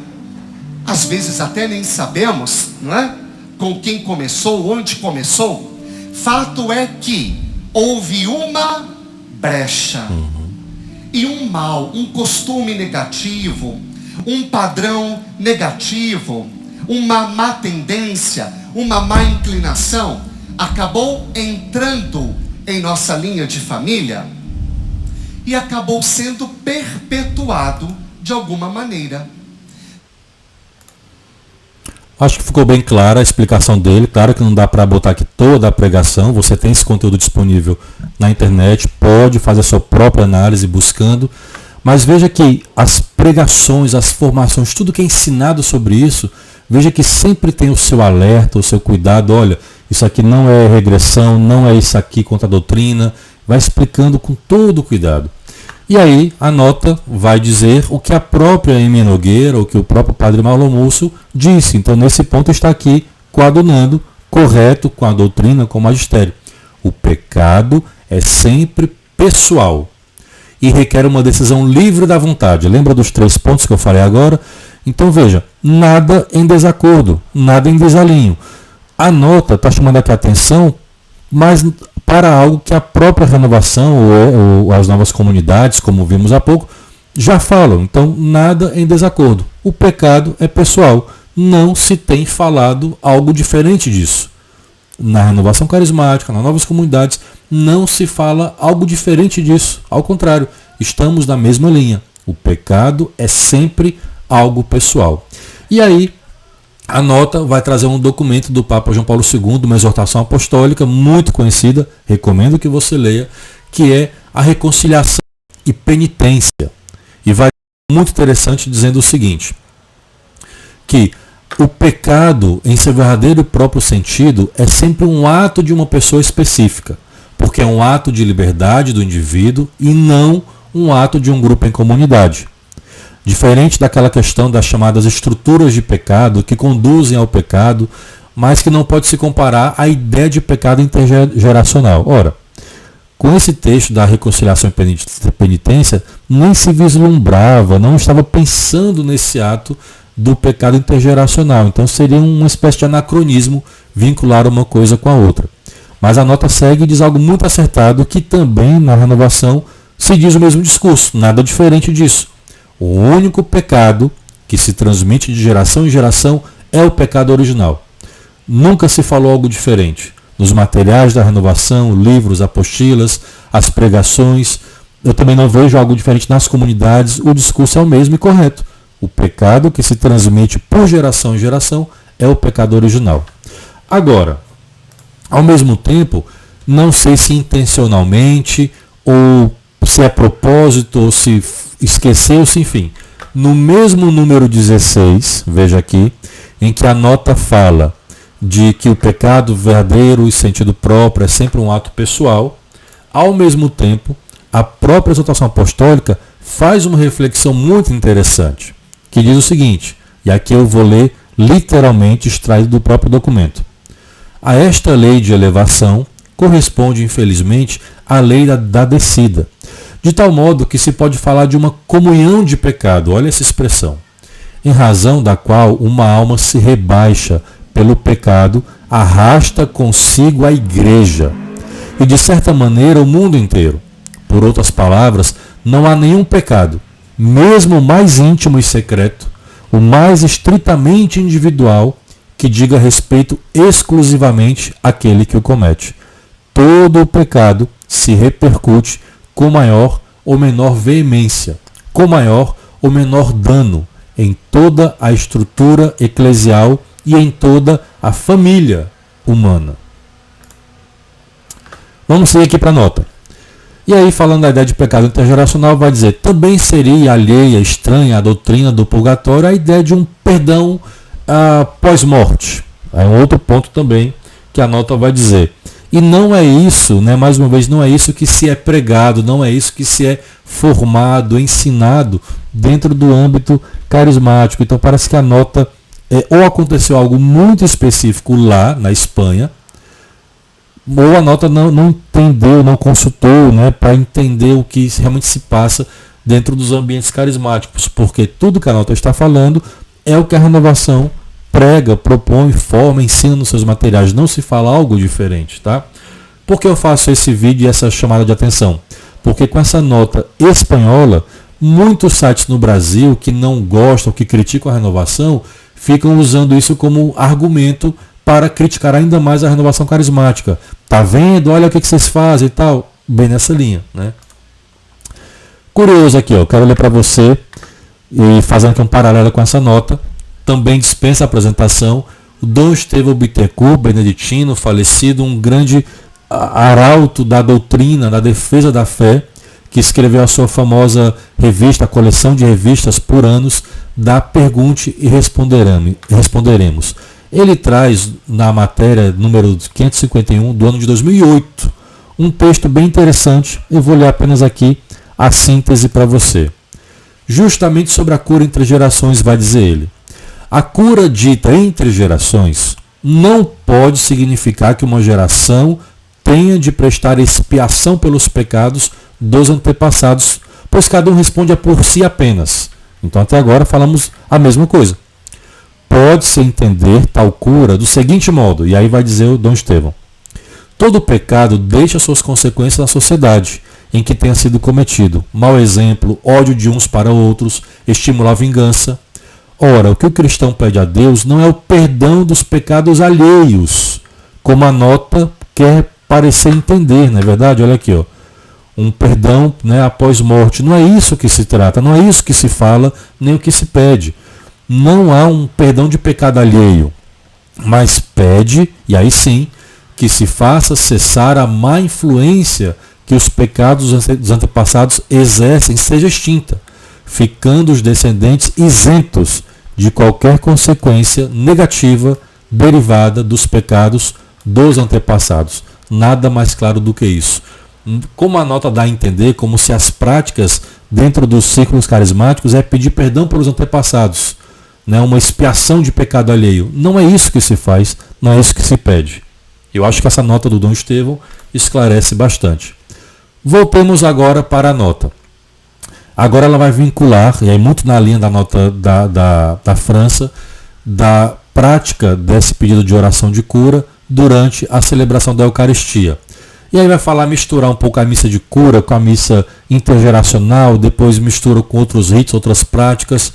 Às vezes até nem sabemos, não é? Com quem começou, onde começou. Fato é que houve uma brecha. E um mal, um costume negativo, um padrão negativo, uma má tendência, uma má inclinação, acabou entrando em nossa linha de família e acabou sendo perpetuado de alguma maneira. Acho que ficou bem clara a explicação dele. Claro que não dá para botar aqui toda a pregação. Você tem esse conteúdo disponível na internet, pode fazer a sua própria análise buscando. Mas veja que as pregações, as formações, tudo que é ensinado sobre isso, veja que sempre tem o seu alerta, o seu cuidado. Olha, isso aqui não é regressão, não é isso aqui contra a doutrina. Vai explicando com todo cuidado. E aí a nota vai dizer o que a própria Amy Nogueira, ou que o próprio padre Marlon Múcio disse. Então nesse ponto está aqui coadunando, correto com a doutrina, com o magistério. O pecado é sempre pessoal e requer uma decisão livre da vontade. Lembra dos 3 pontos que eu falei agora? Então veja, nada em desacordo, nada em desalinho. A nota está chamando aqui a atenção, mas para algo que a própria renovação ou as novas comunidades, como vimos há pouco, já falam. Então, nada em desacordo. O pecado é pessoal. Não se tem falado algo diferente disso. Na renovação carismática, nas novas comunidades, não se fala algo diferente disso. Ao contrário, estamos na mesma linha. O pecado é sempre algo pessoal. E aí, a nota vai trazer um documento do Papa João Paulo II, uma exortação apostólica muito conhecida, recomendo que você leia, que é a reconciliação e penitência. E vai ser muito interessante dizendo o seguinte, que o pecado, em seu verdadeiro e próprio sentido, é sempre um ato de uma pessoa específica, porque é um ato de liberdade do indivíduo e não um ato de um grupo em comunidade. Diferente daquela questão das chamadas estruturas de pecado que conduzem ao pecado, mas que não pode se comparar à ideia de pecado intergeracional. Ora, com esse texto da reconciliação e penitência, nem se vislumbrava, não estava pensando nesse ato do pecado intergeracional. Então seria uma espécie de anacronismo vincular uma coisa com a outra. Mas a nota segue e diz algo muito acertado, que também na renovação se diz o mesmo discurso, nada diferente disso. O único pecado que se transmite de geração em geração é o pecado original. Nunca se falou algo diferente. Nos materiais da renovação, livros, apostilas, as pregações, eu também não vejo algo diferente nas comunidades. O discurso é o mesmo e correto. O pecado que se transmite por geração em geração é o pecado original. Agora, ao mesmo tempo, não sei se intencionalmente ou se é propósito ou se esqueceu-se, enfim. No mesmo número 16, veja aqui, em que a nota fala de que o pecado verdadeiro e sentido próprio é sempre um ato pessoal, ao mesmo tempo, a própria exortação apostólica faz uma reflexão muito interessante, que diz o seguinte, e aqui eu vou ler literalmente extraído do próprio documento. A esta lei de elevação corresponde, infelizmente, a lei da descida, de tal modo que se pode falar de uma comunhão de pecado, olha essa expressão, em razão da qual uma alma se rebaixa pelo pecado, arrasta consigo a igreja e, de certa maneira, o mundo inteiro. Por outras palavras, não há nenhum pecado, mesmo o mais íntimo e secreto, o mais estritamente individual, que diga respeito exclusivamente àquele que o comete. Todo o pecado se repercute com maior ou menor veemência, com maior ou menor dano em toda a estrutura eclesial e em toda a família humana. Vamos seguir aqui para a nota. E aí, falando da ideia de pecado intergeracional, vai dizer, também seria alheia, estranha à doutrina do purgatório a ideia de um perdão pós-morte. É um outro ponto também que a nota vai dizer. E não é isso, né, mais uma vez, não é isso que se é pregado, não é isso que se é formado, ensinado dentro do âmbito carismático. Então parece que a nota, ou aconteceu algo muito específico lá na Espanha, ou a nota não entendeu, não consultou, né, para entender o que realmente se passa dentro dos ambientes carismáticos, porque tudo que a nota está falando é o que a renovação prega, propõe, forma, ensina nos seus materiais. Não se fala algo diferente, tá? Por que eu faço esse vídeo e essa chamada de atenção? Porque com essa nota espanhola, muitos sites no Brasil que não gostam, que criticam a renovação, ficam usando isso como argumento para criticar ainda mais a renovação carismática. Tá vendo? Olha o que vocês fazem e tal. Bem nessa linha, né? Curioso aqui, ó, quero ler para você e fazendo aqui um paralelo com essa nota. Também dispensa a apresentação. O Dom Estevão Bittencourt, beneditino, falecido, um grande arauto da doutrina, da defesa da fé, que escreveu a sua famosa revista, a coleção de revistas por anos, da Pergunte e Responderemos. Ele traz na matéria número 551 do ano de 2008 um texto bem interessante. Eu vou ler apenas aqui a síntese para você. Justamente sobre a cura entre gerações, vai dizer ele: a cura dita entre gerações não pode significar que uma geração tenha de prestar expiação pelos pecados dos antepassados, pois cada um responde a por si apenas. Então até agora falamos a mesma coisa. Pode-se entender tal cura do seguinte modo, e aí vai dizer o Dom Estevão: todo pecado deixa suas consequências na sociedade em que tenha sido cometido. Mau exemplo, ódio de uns para outros, estímulo à vingança. Ora, o que o cristão pede a Deus não é o perdão dos pecados alheios, como a nota quer parecer entender, não é verdade? Olha aqui, ó. Um perdão, né, após morte. Não é isso que se trata, não é isso que se fala, nem o que se pede. Não há um perdão de pecado alheio, mas pede, e aí sim, que se faça cessar a má influência que os pecados dos antepassados exercem seja extinta, ficando os descendentes isentos de qualquer consequência negativa derivada dos pecados dos antepassados. Nada mais claro do que isso. Como a nota dá a entender, como se as práticas dentro dos círculos carismáticos é pedir perdão pelos antepassados, né? Uma expiação de pecado alheio. Não é isso que se faz, não é isso que se pede. Eu acho que essa nota do Dom Estevão esclarece bastante. Voltemos agora para a nota. Agora ela vai vincular, e aí muito na linha da nota da França, da prática desse pedido de oração de cura durante a celebração da Eucaristia. E aí vai falar, misturar um pouco a missa de cura com a missa intergeracional, depois mistura com outros ritos, outras práticas.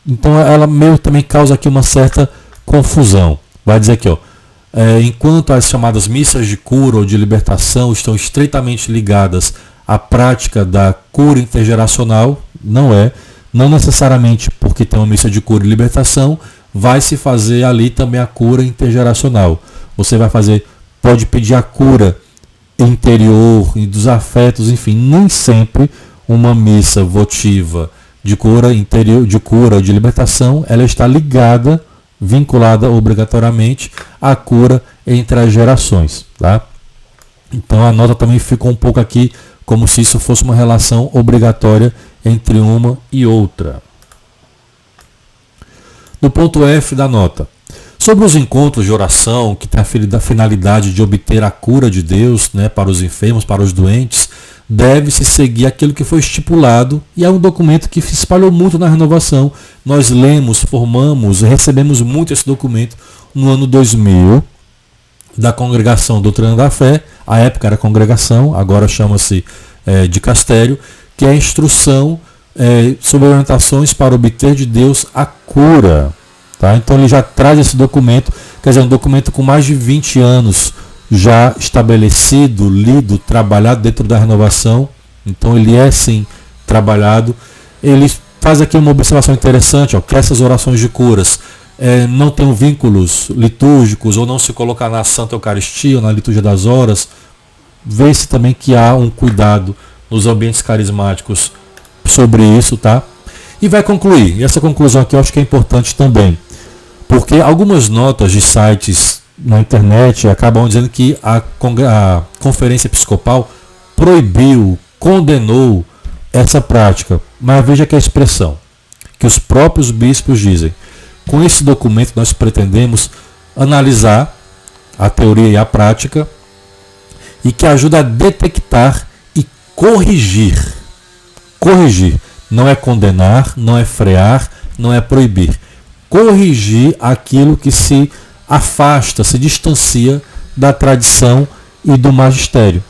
Então ela meio também causa aqui uma certa confusão. Vai dizer aqui, ó, enquanto as chamadas missas de cura ou de libertação estão estreitamente ligadas à prática da cura intergeracional, não necessariamente porque tem uma missa de cura e libertação, vai se fazer ali também a cura intergeracional. Você pode pedir a cura interior e dos afetos, enfim, nem sempre uma missa votiva de cura interior, de cura, de libertação, ela está ligada, vinculada obrigatoriamente à cura entre as gerações, tá? Então a nota também ficou um pouco aqui como se isso fosse uma relação obrigatória entre uma e outra. No ponto F da nota: sobre os encontros de oração que tem a finalidade de obter a cura de Deus, né, para os enfermos, para os doentes, deve-se seguir aquilo que foi estipulado, e é um documento que se espalhou muito na renovação. Nós lemos, formamos, recebemos muito esse documento no ano 2000, da Congregação Doutrina da Fé. A época era congregação, agora chama-se dicastério, que é a instrução sobre orientações para obter de Deus a cura. Tá? Então ele já traz esse documento, quer dizer, um documento com mais de 20 anos já estabelecido, lido, trabalhado dentro da renovação. Então ele é sim trabalhado. Ele faz aqui uma observação interessante, ó, que essas orações de curas não tenham vínculos litúrgicos, ou não se colocar na Santa Eucaristia ou na liturgia das horas. Vê-se também que há um cuidado nos ambientes carismáticos sobre isso, tá? E vai concluir, e essa conclusão aqui eu acho que é importante também, porque algumas notas de sites na internet acabam dizendo que a Conferência Episcopal proibiu, condenou essa prática. Mas veja que a expressão que os próprios bispos dizem: com esse documento nós pretendemos analisar a teoria e a prática, e que ajuda a detectar e corrigir corrigir. Não é condenar, não é frear, não é proibir. Corrigir aquilo que se afasta, se distancia da tradição e do magistério.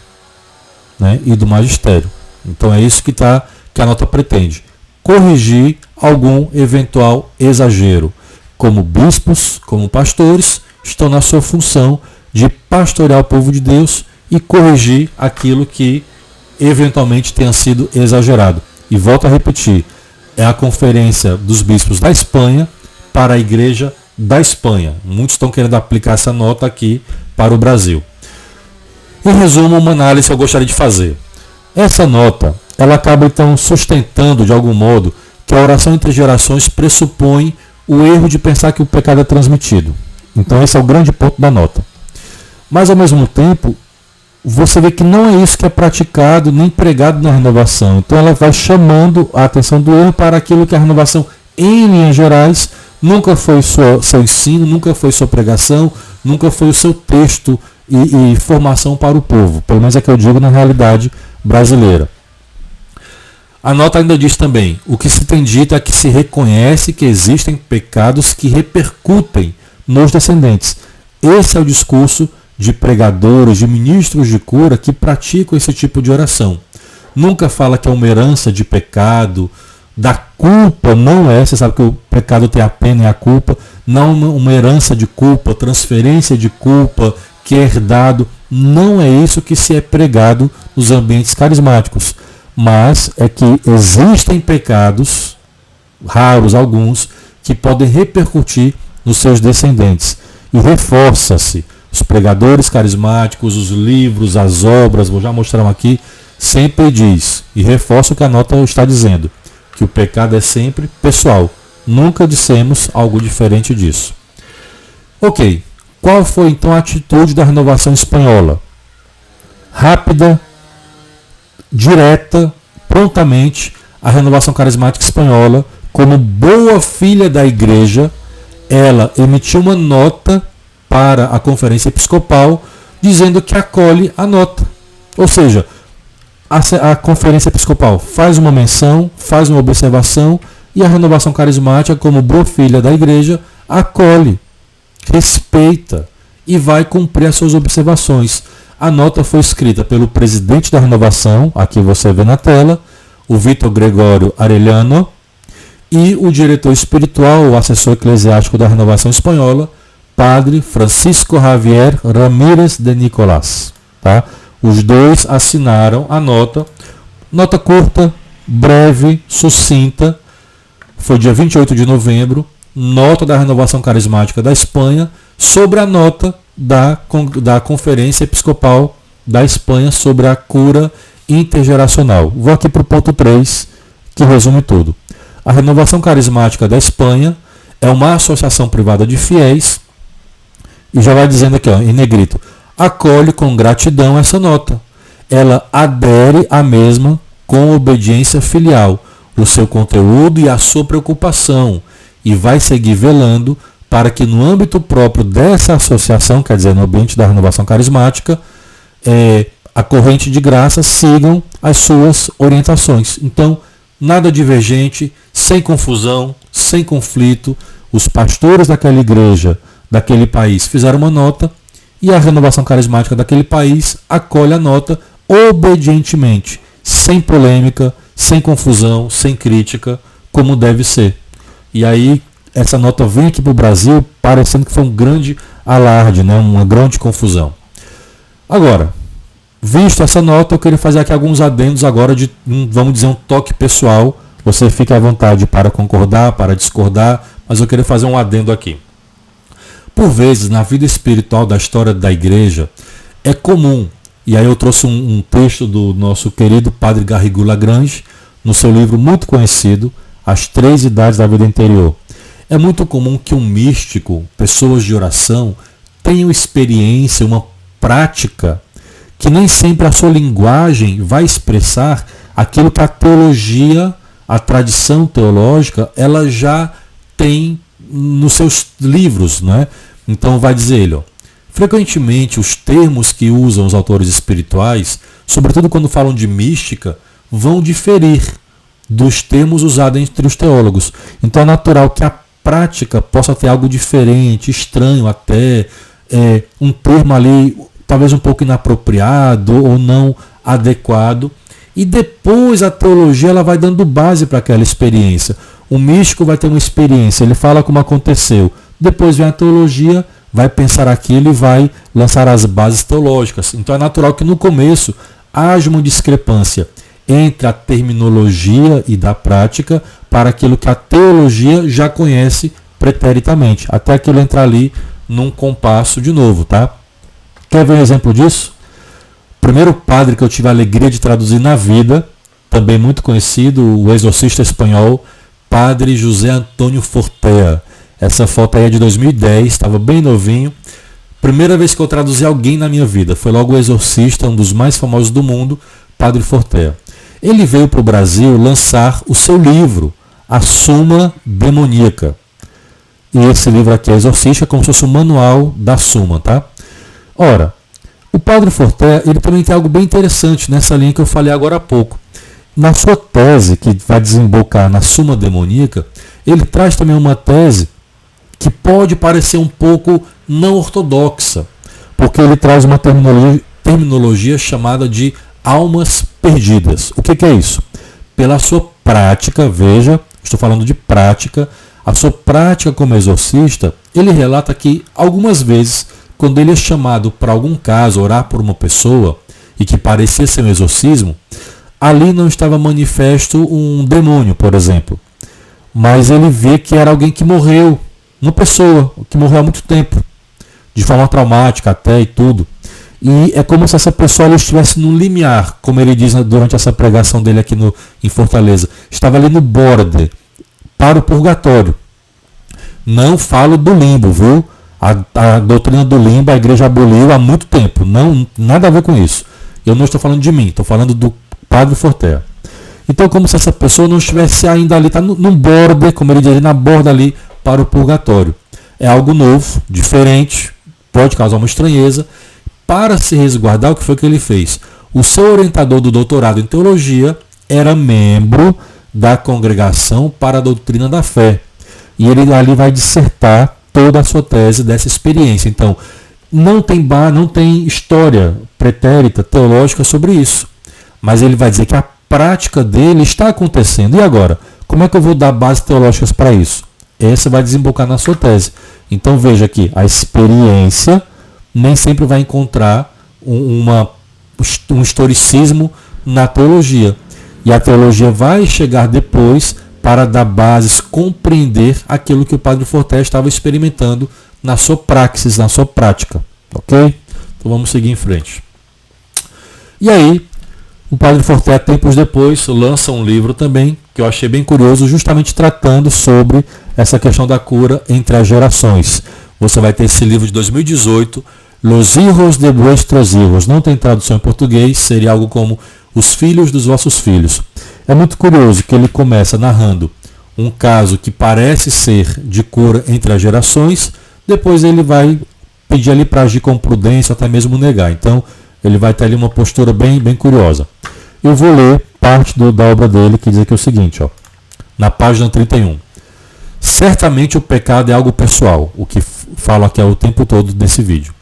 Né? E do magistério. Então é isso que a nota pretende. Corrigir algum eventual exagero. Como bispos, como pastores, estão na sua função de pastorear o povo de Deus e corrigir aquilo que eventualmente tenha sido exagerado. E volto a repetir, é a conferência dos bispos da Espanha para a Igreja da Espanha. Muitos estão querendo aplicar essa nota aqui para o Brasil. Em resumo, uma análise que eu gostaria de fazer. Essa nota, ela acaba então sustentando de algum modo que a oração entre gerações pressupõe o erro de pensar que o pecado é transmitido. Então esse é o grande ponto da nota. Mas ao mesmo tempo, você vê que não é isso que é praticado nem pregado na renovação. Então ela vai chamando a atenção do erro para aquilo que a renovação, em linhas gerais, nunca foi seu ensino, nunca foi sua pregação, nunca foi o seu texto e formação para o povo. Pelo menos é que eu digo na realidade brasileira. A nota ainda diz também, o que se tem dito é que se reconhece que existem pecados que repercutem nos descendentes. Esse é o discurso de pregadores, de ministros de cura que praticam esse tipo de oração. Nunca fala que é uma herança de pecado, da culpa, não é, você sabe que o pecado tem a pena e a culpa, não uma herança de culpa, transferência de culpa que é herdado, não é isso que se é pregado nos ambientes carismáticos. Mas é que existem pecados, raros alguns, que podem repercutir nos seus descendentes. E reforça-se, os pregadores carismáticos, os livros, as obras, vou já mostrar aqui, sempre diz, e reforça o que a nota está dizendo, que o pecado é sempre pessoal. Nunca dissemos algo diferente disso. Ok, qual foi então a atitude da renovação espanhola? Rápida, direta, prontamente, a renovação carismática espanhola, como boa filha da igreja, ela emitiu uma nota para a conferência episcopal dizendo que acolhe a nota. Ou seja, a conferência episcopal faz uma menção, faz uma observação e a renovação carismática, como boa filha da igreja, acolhe, respeita e vai cumprir as suas observações. A nota foi escrita pelo presidente da renovação, aqui você vê na tela, o Vítor Gregório Arellano, e o diretor espiritual, o assessor eclesiástico da renovação espanhola, Padre Francisco Javier Ramírez de Nicolás. Tá? Os dois assinaram a nota. Nota curta, breve, sucinta. Foi dia 28 de novembro. Nota da Renovação Carismática da Espanha sobre a nota da Conferência Episcopal da Espanha sobre a cura intergeracional. Vou aqui para o ponto 3, que resume tudo. A Renovação Carismática da Espanha é uma associação privada de fiéis, e já vai dizendo aqui, ó, em negrito, acolhe com gratidão essa nota. Ela adere à mesma com obediência filial, o seu conteúdo e a sua preocupação, e vai seguir velando para que no âmbito próprio dessa associação, quer dizer, no ambiente da renovação carismática, a corrente de graça sigam as suas orientações. Então, nada divergente, sem confusão, sem conflito. Os pastores daquela igreja, daquele país, fizeram uma nota e a renovação carismática daquele país acolhe a nota obedientemente, sem polêmica, sem confusão, sem crítica, como deve ser. E aí, essa nota vem aqui para o Brasil parecendo que foi um grande alarde, né? Uma grande confusão. Agora, visto essa nota, eu queria fazer aqui alguns adendos agora de, vamos dizer, um toque pessoal. Você fica à vontade para concordar, para discordar, mas eu queria fazer um adendo aqui. Por vezes, na vida espiritual da história da igreja, é comum, e aí eu trouxe um texto do nosso querido Padre Garrigou Lagrange, no seu livro muito conhecido, As 3 Idades da Vida Interior. É muito comum que um místico, pessoas de oração, tenham experiência, uma prática, que nem sempre a sua linguagem vai expressar aquilo que a teologia, a tradição teológica, ela já tem nos seus livros, né? Então vai dizer ele, ó, frequentemente os termos que usam os autores espirituais, sobretudo quando falam de mística, vão diferir dos termos usados entre os teólogos. Então é natural que a prática possa ter algo diferente, estranho até, um termo ali talvez um pouco inapropriado ou não adequado. E depois a teologia ela vai dando base para aquela experiência. O místico vai ter uma experiência, ele fala como aconteceu. Depois vem a teologia, vai pensar aquilo e vai lançar as bases teológicas. Então é natural que no começo haja uma discrepância entre a terminologia e da prática para aquilo que a teologia já conhece preteritamente, até aquilo entrar ali num compasso de novo, tá? Quer ver um exemplo disso? O primeiro padre que eu tive a alegria de traduzir na vida, também muito conhecido, o exorcista espanhol, Padre José Antônio Fortea. Essa foto aí é de 2010, estava bem novinho. Primeira vez que eu traduzi alguém na minha vida, foi logo o exorcista, um dos mais famosos do mundo, Padre Fortea. Ele veio para o Brasil lançar o seu livro, A Suma Demoníaca. E esse livro aqui é exorcista, como se fosse o manual da Suma, tá? Ora, o Padre Fortea, ele também tem algo bem interessante nessa linha que eu falei agora há pouco. Na sua tese, que vai desembocar na Suma Demoníaca, ele traz também uma tese que pode parecer um pouco não ortodoxa, porque ele traz uma terminologia chamada de almas perdidas. O que é isso? Pela sua prática, veja, estou falando de prática, a sua prática como exorcista, ele relata que algumas vezes, quando ele é chamado para algum caso, orar por uma pessoa, e que parecia ser um exorcismo, ali não estava manifesto um demônio, por exemplo. Mas ele vê que era alguém que morreu, uma pessoa que morreu há muito tempo, de forma traumática até e tudo. E é como se essa pessoa estivesse no limiar, como ele diz durante essa pregação dele aqui em Fortaleza. Estava ali no borde, para o purgatório. Não falo do limbo, viu? A doutrina do limbo a igreja aboliu há muito tempo. Não, nada a ver com isso. Eu não estou falando de mim, estou falando do Padre Fortea. Então, como se essa pessoa não estivesse ainda ali, está num borde, como ele diz, na borda ali para o purgatório. É algo novo, diferente, pode causar uma estranheza. Para se resguardar, o que foi que ele fez? O seu orientador do doutorado em teologia era membro da Congregação para a Doutrina da Fé. E ele ali vai dissertar toda a sua tese dessa experiência. Então, não tem história pretérita, teológica sobre isso. Mas ele vai dizer que a prática dele está acontecendo. E agora? Como é que eu vou dar bases teológicas para isso? Essa vai desembocar na sua tese. Então veja aqui, a experiência nem sempre vai encontrar um historicismo na teologia. E a teologia vai chegar depois para dar bases, compreender aquilo que o Padre Fortea estava experimentando na sua praxis, na sua prática. Ok? Então vamos seguir em frente. E aí, o Padre Fortea, tempos depois, lança um livro também, que eu achei bem curioso, justamente tratando sobre essa questão da cura entre as gerações. Você vai ter esse livro de 2018, Los hijos de vuestros hijos. Não tem tradução em português, seria algo como Os filhos dos vossos filhos. É muito curioso que ele começa narrando um caso que parece ser de cura entre as gerações, depois ele vai pedir ali para agir com prudência, até mesmo negar. Então, ele vai ter ali uma postura bem curiosa. Eu vou ler parte da obra dele, que diz aqui o seguinte, ó, na página 31. Certamente o pecado é algo pessoal, o que falo aqui o tempo todo nesse vídeo.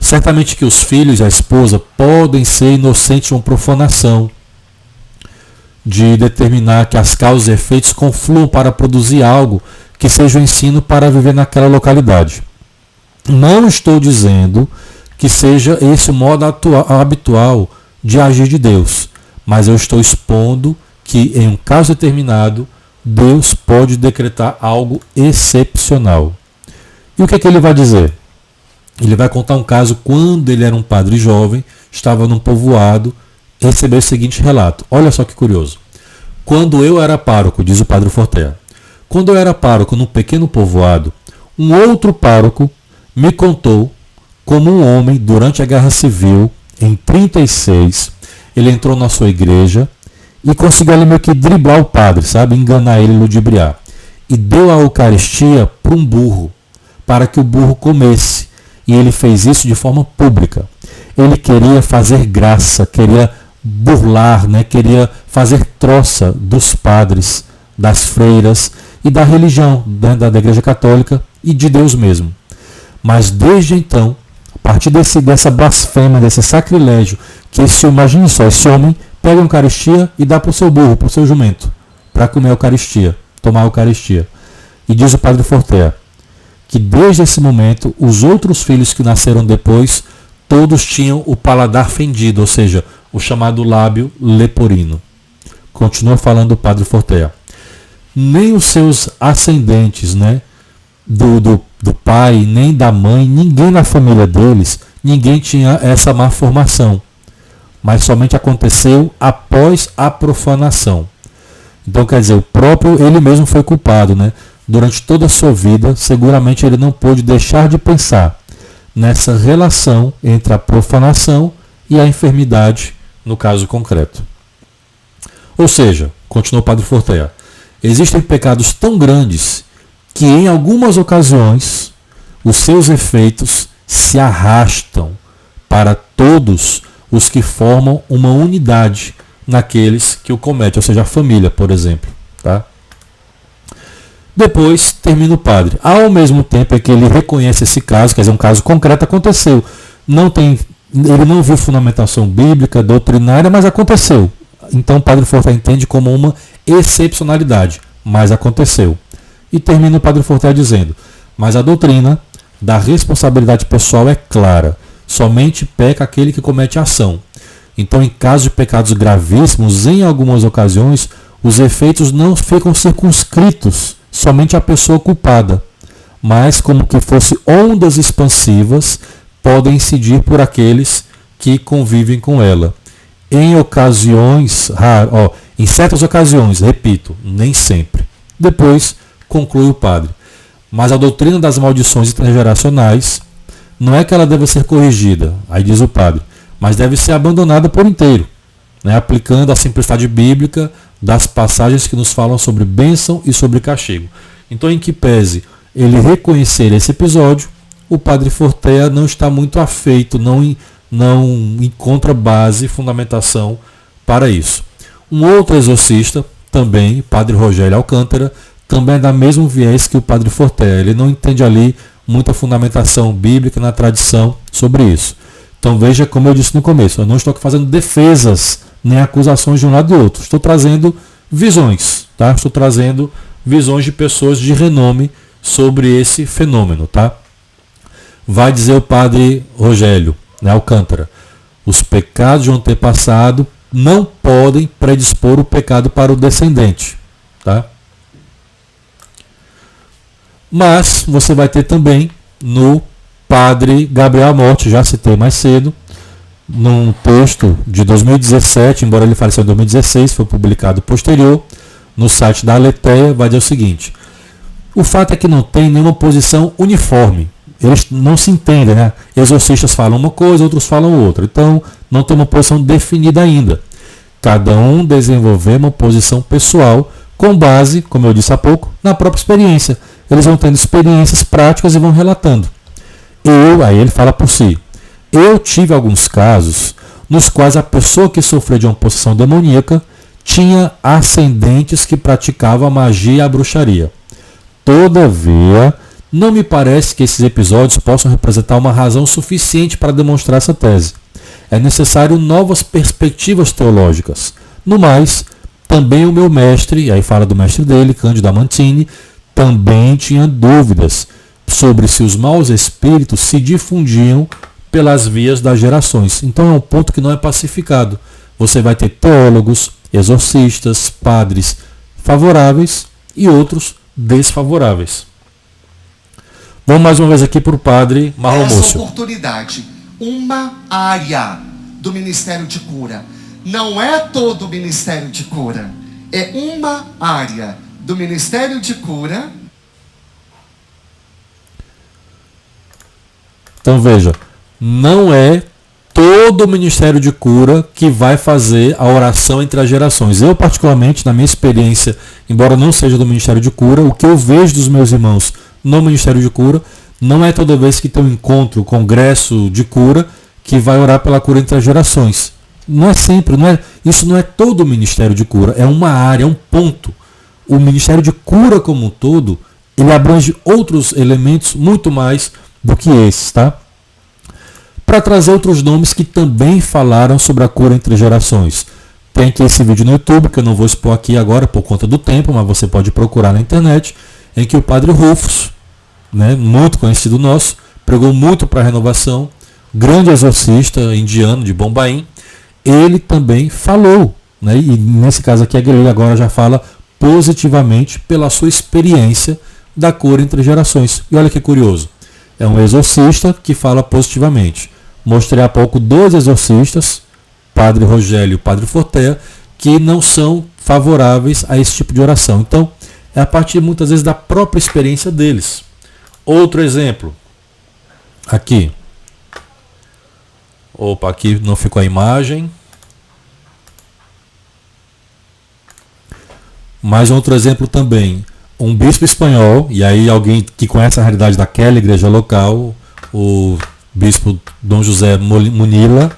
Certamente que os filhos e a esposa podem ser inocentes de uma profanação, de determinar que as causas e efeitos confluam para produzir algo que seja o ensino para viver naquela localidade. Não estou dizendo que seja esse o modo habitual de agir de Deus, mas eu estou expondo que em um caso determinado, Deus pode decretar algo excepcional. E o que é que ele vai dizer? Ele vai contar um caso quando ele era um padre jovem, estava num povoado, recebeu o seguinte relato. Olha só que curioso. Quando eu era pároco, diz o Padre Fortea, quando eu era pároco num pequeno povoado, um outro pároco me contou como um homem, durante a Guerra Civil, em 1936, ele entrou na sua igreja e conseguiu ali meio que driblar o padre, sabe? Enganar ele, ludibriar. E deu a Eucaristia para um burro, para que o burro comesse. E ele fez isso de forma pública. Ele queria fazer graça, queria burlar, né? Queria fazer troça dos padres, das freiras e da religião, né? da Igreja Católica e de Deus mesmo. Mas desde então, a partir dessa blasfêmia, desse sacrilégio, que imagine só, esse homem pega a Eucaristia e dá para o seu burro, para o seu jumento, para comer a Eucaristia, tomar a Eucaristia. E diz o padre Fortea que desde esse momento, os outros filhos que nasceram depois, todos tinham o paladar fendido, ou seja, o chamado lábio leporino. Continua falando o padre Fortea. Nem os seus ascendentes, né, do pai, nem da mãe, ninguém na família deles, ninguém tinha essa má formação. Mas somente aconteceu após a profanação. Então, quer dizer, ele mesmo foi culpado, né? Durante toda a sua vida, seguramente ele não pôde deixar de pensar nessa relação entre a profanação e a enfermidade, no caso concreto. Ou seja, continuou o padre Fortea, existem pecados tão grandes que em algumas ocasiões os seus efeitos se arrastam para todos os que formam uma unidade naqueles que o cometem, ou seja, a família, por exemplo. Tá? Depois termina o padre. Ao mesmo tempo é que ele reconhece esse caso, quer dizer, um caso concreto aconteceu. Ele não viu fundamentação bíblica, doutrinária, mas aconteceu. Então o padre Fortea entende como uma excepcionalidade, mas aconteceu. E termina o padre Fortea dizendo, mas a doutrina da responsabilidade pessoal é clara. Somente peca aquele que comete a ação. Então, em caso de pecados gravíssimos, em algumas ocasiões, os efeitos não ficam circunscritos somente à pessoa culpada, mas como que fossem ondas expansivas, podem incidir por aqueles que convivem com ela. Em ocasiões, em certas ocasiões, repito, nem sempre. Depois, conclui o padre. Mas a doutrina das maldições transgeracionais não é que ela deva ser corrigida, aí diz o padre, mas deve ser abandonada por inteiro, né, aplicando a simplicidade bíblica das passagens que nos falam sobre bênção e sobre castigo. Então, em que pese ele reconhecer esse episódio, o padre Fortea não está muito afeito, não encontra base, fundamentação para isso. Um outro exorcista, também, padre Rogério Alcântara, também é da mesmo viés que o padre Fortea. Ele não entende ali muita fundamentação bíblica na tradição sobre isso. Então veja, como eu disse no começo, eu não estou aqui fazendo defesas nem acusações de um lado e do outro. Estou trazendo visões, tá? Estou trazendo visões de pessoas de renome sobre esse fenômeno, tá? Vai dizer o padre Rogério, né, Alcântara, os pecados de um antepassado não podem predispor o pecado para o descendente, tá? Mas você vai ter também no padre Gabriel Amorte, já citei mais cedo, num texto de 2017, embora ele faleceu em 2016, foi publicado posterior, no site da Aletheia, vai dizer o seguinte: o fato é que não tem nenhuma posição uniforme, eles não se entendem, né? Exorcistas falam uma coisa, outros falam outra, então não tem uma posição definida ainda. Cada um desenvolver uma posição pessoal com base, como eu disse há pouco, na própria experiência. Eles vão tendo experiências práticas e vão relatando. Aí ele fala por si. Eu tive alguns casos nos quais a pessoa que sofreu de uma possessão demoníaca tinha ascendentes que praticavam a magia e a bruxaria. Todavia, não me parece que esses episódios possam representar uma razão suficiente para demonstrar essa tese. É necessário novas perspectivas teológicas. No mais, também o meu mestre, e aí fala do mestre dele, Cândido Amantini, também tinha dúvidas sobre se os maus espíritos se difundiam pelas vias das gerações. Então é um ponto que não é pacificado. Você vai ter teólogos, exorcistas, padres favoráveis e outros desfavoráveis. Vamos mais uma vez aqui para o padre Marlon Múcio. Essa oportunidade, uma área do Ministério de Cura. Não é todo o Ministério de Cura. É uma área do Ministério de Cura. Então veja, não é todo o Ministério de Cura que vai fazer a oração entre as gerações. Eu, particularmente, na minha experiência, embora não seja do Ministério de Cura, o que eu vejo dos meus irmãos no Ministério de Cura, não é toda vez que tem um encontro, congresso de cura, que vai orar pela cura entre as gerações. Não é sempre, isso não é todo o ministério de cura, é uma área, é um ponto. O ministério de cura como um todo, ele abrange outros elementos muito mais do que esses, tá? Para trazer outros nomes que também falaram sobre a cura entre gerações. Tem aqui esse vídeo no YouTube, que eu não vou expor aqui agora por conta do tempo, mas você pode procurar na internet, em que o padre Rufus, né, muito conhecido nosso, pregou muito para a renovação, grande exorcista indiano de Bombaim, ele também falou, né, e nesse caso aqui a igreja agora já fala positivamente pela sua experiência da cura entre gerações. E olha que curioso, é um exorcista que fala positivamente. Mostrei há pouco 2 exorcistas, Padre Rogério e o Padre Fortea, que não são favoráveis a esse tipo de oração. Então, é a partir muitas vezes da própria experiência deles. Outro exemplo, aqui. Opa, aqui não ficou a imagem. Mais outro exemplo também, um bispo espanhol, e aí alguém que conhece a realidade daquela igreja local, o bispo Dom José Munila,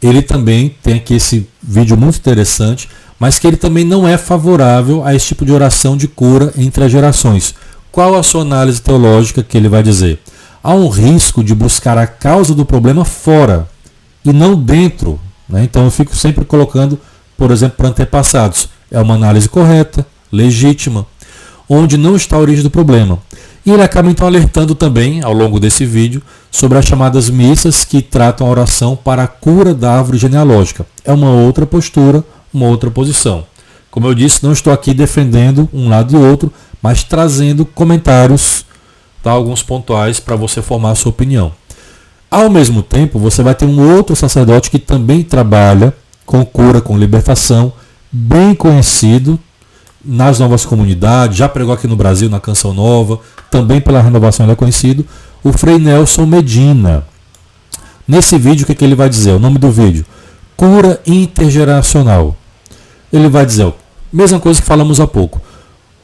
ele também tem aqui esse vídeo muito interessante, mas que ele também não é favorável a esse tipo de oração de cura entre as gerações. Qual a sua análise teológica que ele vai dizer? Há um risco de buscar a causa do problema fora e não dentro, né? Então eu fico sempre colocando, por exemplo, para antepassados. É uma análise correta, legítima, onde não está a origem do problema. E ele acaba então alertando também, ao longo desse vídeo, sobre as chamadas missas que tratam a oração para a cura da árvore genealógica. É uma outra postura, uma outra posição. Como eu disse, não estou aqui defendendo um lado e outro, mas trazendo comentários, tá, alguns pontuais para você formar a sua opinião. Ao mesmo tempo, você vai ter um outro sacerdote que também trabalha com cura, com libertação, bem conhecido nas novas comunidades, já pregou aqui no Brasil na Canção Nova, também pela renovação ele é conhecido, o Frei Nelson Medina. Nesse vídeo, o que ele vai dizer? O nome do vídeo: Cura Intergeracional. Ele vai dizer, mesma coisa que falamos há pouco,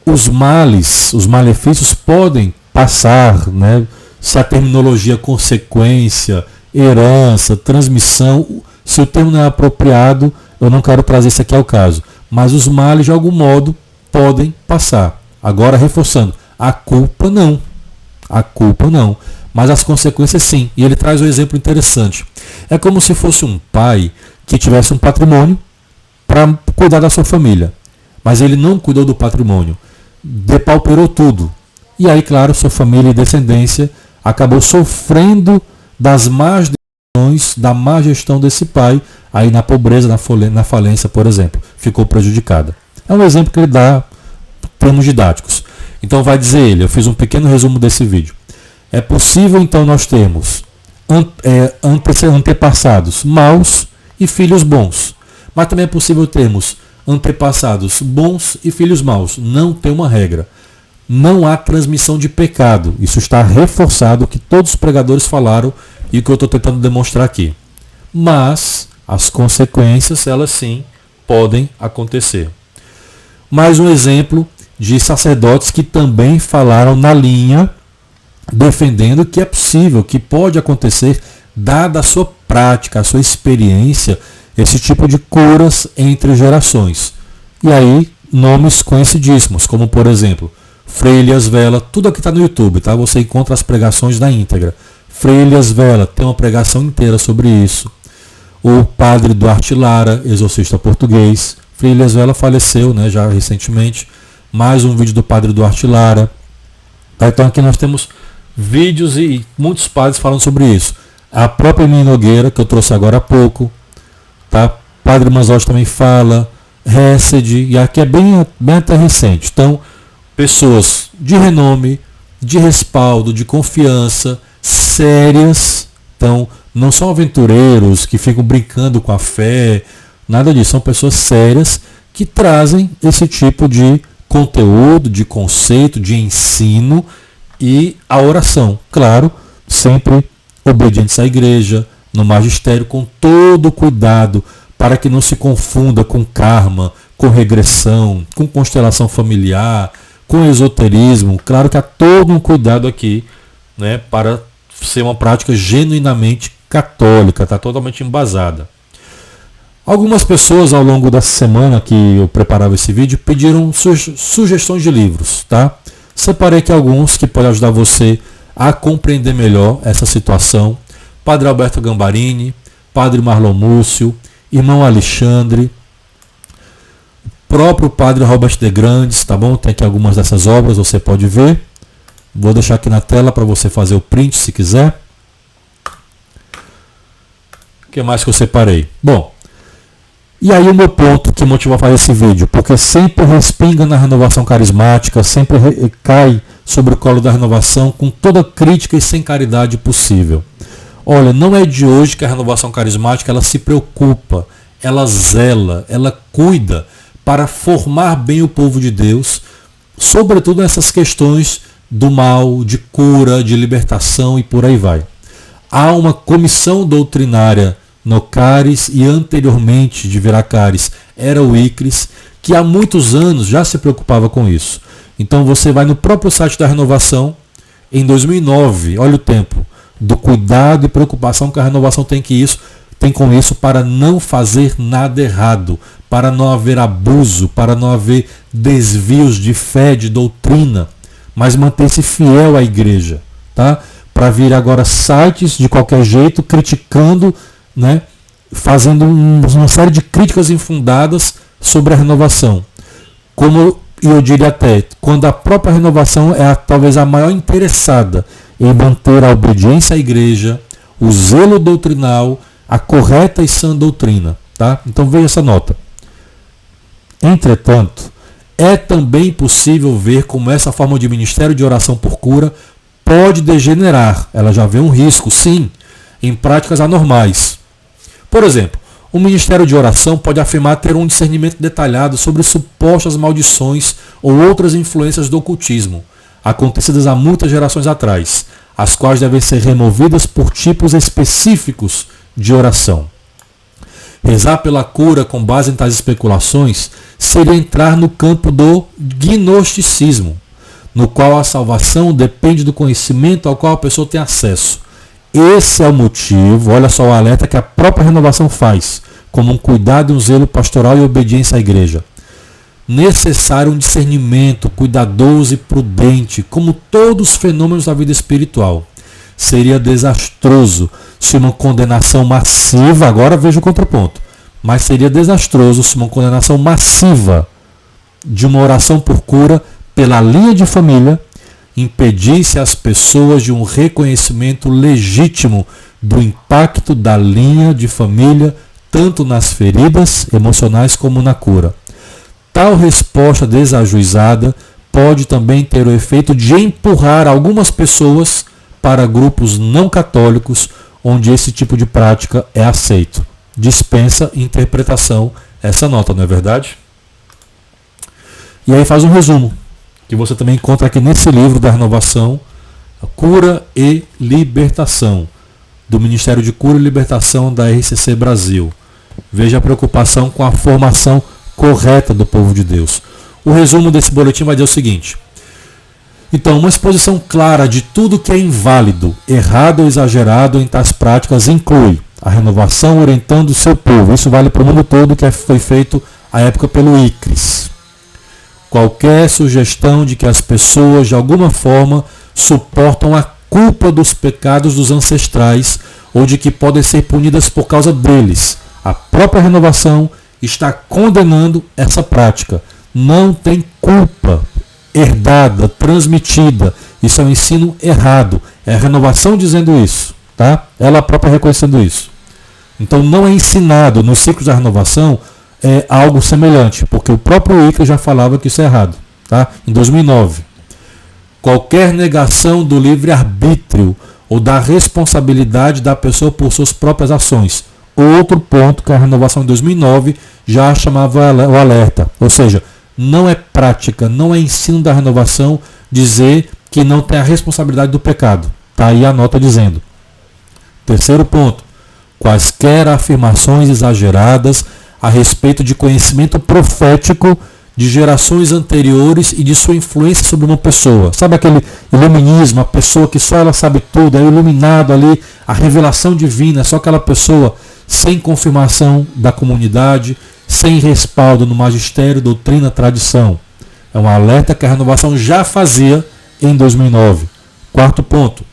os males, os malefícios podem passar, né? Se a terminologia consequência, herança, transmissão, se o termo não é apropriado, eu não quero trazer isso aqui ao caso, mas os males de algum modo podem passar. Agora reforçando, a culpa não, mas as consequências sim. E ele traz um exemplo interessante. É como se fosse um pai que tivesse um patrimônio para cuidar da sua família, mas ele não cuidou do patrimônio, depauperou tudo. E aí, claro, sua família e descendência acabou sofrendo das más decisões, da má gestão desse pai, aí na pobreza, na falência, por exemplo, ficou prejudicada. É um exemplo que ele dá em termos didáticos. Então vai dizer ele, eu fiz um pequeno resumo desse vídeo. É possível então nós termos antepassados maus e filhos bons. Mas também é possível termos antepassados bons e filhos maus. Não tem uma regra. Não há transmissão de pecado. Isso está reforçado o que todos os pregadores falaram e o que eu estou tentando demonstrar aqui. Mas as consequências, elas sim, podem acontecer. Mais um exemplo de sacerdotes que também falaram na linha, defendendo que é possível, que pode acontecer, dada a sua prática, a sua experiência, esse tipo de curas entre gerações. E aí, nomes conhecidíssimos, como por exemplo, Frei Elias Vela, tudo aqui está no YouTube, tá? Você encontra as pregações na íntegra. Frei Elias Vela tem uma pregação inteira sobre isso. O padre Duarte Lara, exorcista português. Frei Elias Vela faleceu, né, já recentemente. Mais um vídeo do padre Duarte Lara. Tá, então aqui nós temos vídeos e muitos padres falando sobre isso. A própria Emília Nogueira, que eu trouxe agora há pouco. Tá? Padre Manzotti também fala. Hesed, e aqui é bem até recente. Então, pessoas de renome, de respaldo, de confiança, sérias. Então, não são aventureiros que ficam brincando com a fé, nada disso. São pessoas sérias que trazem esse tipo de conteúdo, de conceito, de ensino e a oração. Claro, sempre obedientes à igreja, no magistério, com todo o cuidado, para que não se confunda com karma, com regressão, com constelação familiar, com esoterismo. Claro que há todo um cuidado aqui, né, para ser uma prática genuinamente católica, está totalmente embasada. Algumas pessoas ao longo dessa semana que eu preparava esse vídeo pediram sugestões de livros, tá? Separei aqui alguns que podem ajudar você a compreender melhor essa situação. Padre Alberto Gambarini, Padre Marlon Múcio, Irmão Alexandre, próprio Padre Robert de Grandes, tá bom? Tem aqui algumas dessas obras, você pode ver. Vou deixar aqui na tela para você fazer o print se quiser. O que mais que eu separei? Bom, e aí o meu ponto que motivou a fazer esse vídeo, porque sempre respinga na renovação carismática, sempre cai sobre o colo da renovação com toda crítica e sem caridade possível. Olha, não é de hoje que a renovação carismática ela se preocupa, ela zela, ela cuida para formar bem o povo de Deus, sobretudo nessas questões do mal, de cura, de libertação e por aí vai. Há uma comissão doutrinária no CARES e anteriormente de Viracares era o ICRES, que há muitos anos já se preocupava com isso. Então você vai no próprio site da renovação, em 2009, olha o tempo, do cuidado e preocupação que a renovação tem com isso para não fazer nada errado, para não haver abuso, para não haver desvios de fé, de doutrina, mas manter-se fiel à igreja, tá? Para vir agora sites de qualquer jeito criticando, né, fazendo uma série de críticas infundadas sobre a renovação. Como eu diria até, quando a própria renovação é talvez a maior interessada em manter a obediência à igreja, o zelo doutrinal, a correta e sã doutrina. Tá? Então veja essa nota. Entretanto, é também possível ver como essa forma de ministério de oração por cura pode degenerar. Ela já vê um risco, sim, em práticas anormais. Por exemplo, o ministério de oração pode afirmar ter um discernimento detalhado sobre supostas maldições ou outras influências do ocultismo, acontecidas há muitas gerações atrás, as quais devem ser removidas por tipos específicos de oração. Rezar pela cura com base em tais especulações seria entrar no campo do gnosticismo, no qual a salvação depende do conhecimento ao qual a pessoa tem acesso. Esse é o motivo, olha só o alerta que a própria renovação faz, como um cuidado e um zelo pastoral e obediência à igreja. Necessário um discernimento cuidadoso e prudente, como todos os fenômenos da vida espiritual. Seria desastroso se uma condenação massiva, agora veja o contraponto, mas seria desastroso se uma condenação massiva de uma oração por cura pela linha de família impedisse as pessoas de um reconhecimento legítimo do impacto da linha de família, tanto nas feridas emocionais como na cura. Tal resposta desajuizada pode também ter o efeito de empurrar algumas pessoas para grupos não católicos, onde esse tipo de prática é aceito. Dispensa interpretação essa nota, não é verdade? E aí faz um resumo, que você também encontra aqui nesse livro da Renovação, Cura e Libertação, do Ministério de Cura e Libertação da RCC Brasil. Veja a preocupação com a formação correta do povo de Deus. O resumo desse boletim vai dizer o seguinte: então, uma exposição clara de tudo que é inválido, errado ou exagerado em tais práticas inclui a renovação orientando o seu povo. Isso vale para o mundo todo, que foi feito à época pelo ICRES. Qualquer sugestão de que as pessoas, de alguma forma, suportam a culpa dos pecados dos ancestrais ou de que podem ser punidas por causa deles. A própria renovação está condenando essa prática. Não tem culpa herdada, transmitida. Isso é um ensino errado. É a renovação dizendo isso, tá? Ela própria reconhecendo isso. Então não é ensinado nos ciclos da renovação algo semelhante, porque o próprio ICRES já falava que isso é errado, tá? Em 2009. Qualquer negação do livre-arbítrio ou da responsabilidade da pessoa por suas próprias ações. Outro ponto que a renovação em 2009 já chamava o alerta. Ou seja, não é prática, não é ensino da renovação dizer que não tem a responsabilidade do pecado. Está aí a nota dizendo. Terceiro ponto. Quaisquer afirmações exageradas a respeito de conhecimento profético de gerações anteriores e de sua influência sobre uma pessoa. Sabe aquele iluminismo, a pessoa que só ela sabe tudo, é iluminado ali, a revelação divina, só aquela pessoa. sem confirmação da comunidade, sem respaldo no magistério, doutrina, tradição. É um alerta que a renovação já fazia em 2009. Quarto ponto.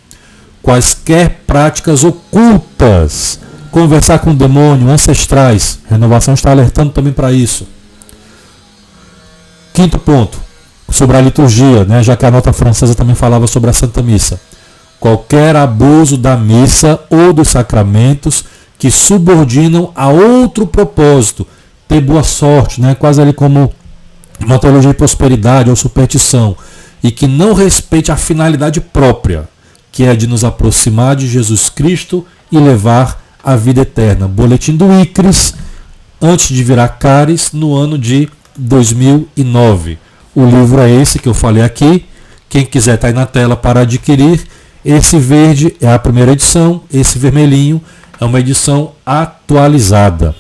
Quaisquer práticas ocultas, conversar com o demônio, ancestrais. A renovação está alertando também para isso. Quinto ponto, sobre a liturgia, né, já que a nota francesa também falava sobre a Santa Missa. Qualquer abuso da missa ou dos sacramentos que subordinam a outro propósito, ter boa sorte, né, quase ali como uma teologia de prosperidade ou superstição, e que não respeite a finalidade própria, que é de nos aproximar de Jesus Cristo e levar a vida eterna. Boletim do ICRIS, antes de virar CARES, no ano de 2009. O livro é esse que eu falei aqui. Quem quiser está aí na tela para adquirir. Esse verde é a primeira edição, esse vermelhinho é uma edição atualizada.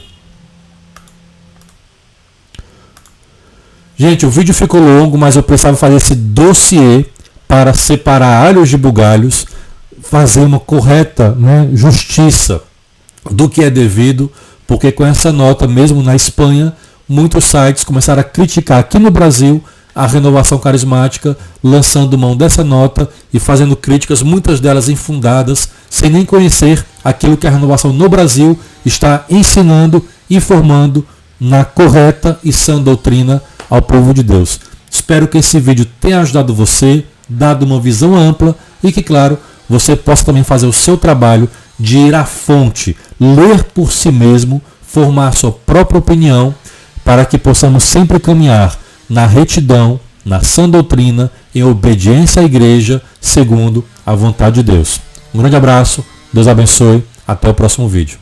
Gente, o vídeo ficou longo, mas eu precisava fazer esse dossiê para separar alhos de bugalhos, fazer uma correta, né, justiça do que é devido, porque com essa nota, mesmo na Espanha, muitos sites começaram a criticar aqui no Brasil a renovação carismática, lançando mão dessa nota e fazendo críticas, muitas delas infundadas, sem nem conhecer aquilo que a renovação no Brasil está ensinando, informando na correta e sã doutrina ao povo de Deus. Espero que esse vídeo tenha ajudado você, dado uma visão ampla e que, claro, você possa também fazer o seu trabalho de ir à fonte, ler por si mesmo, formar a sua própria opinião, para que possamos sempre caminhar na retidão, na sã doutrina, em obediência à igreja, segundo a vontade de Deus. Um grande abraço, Deus abençoe, até o próximo vídeo.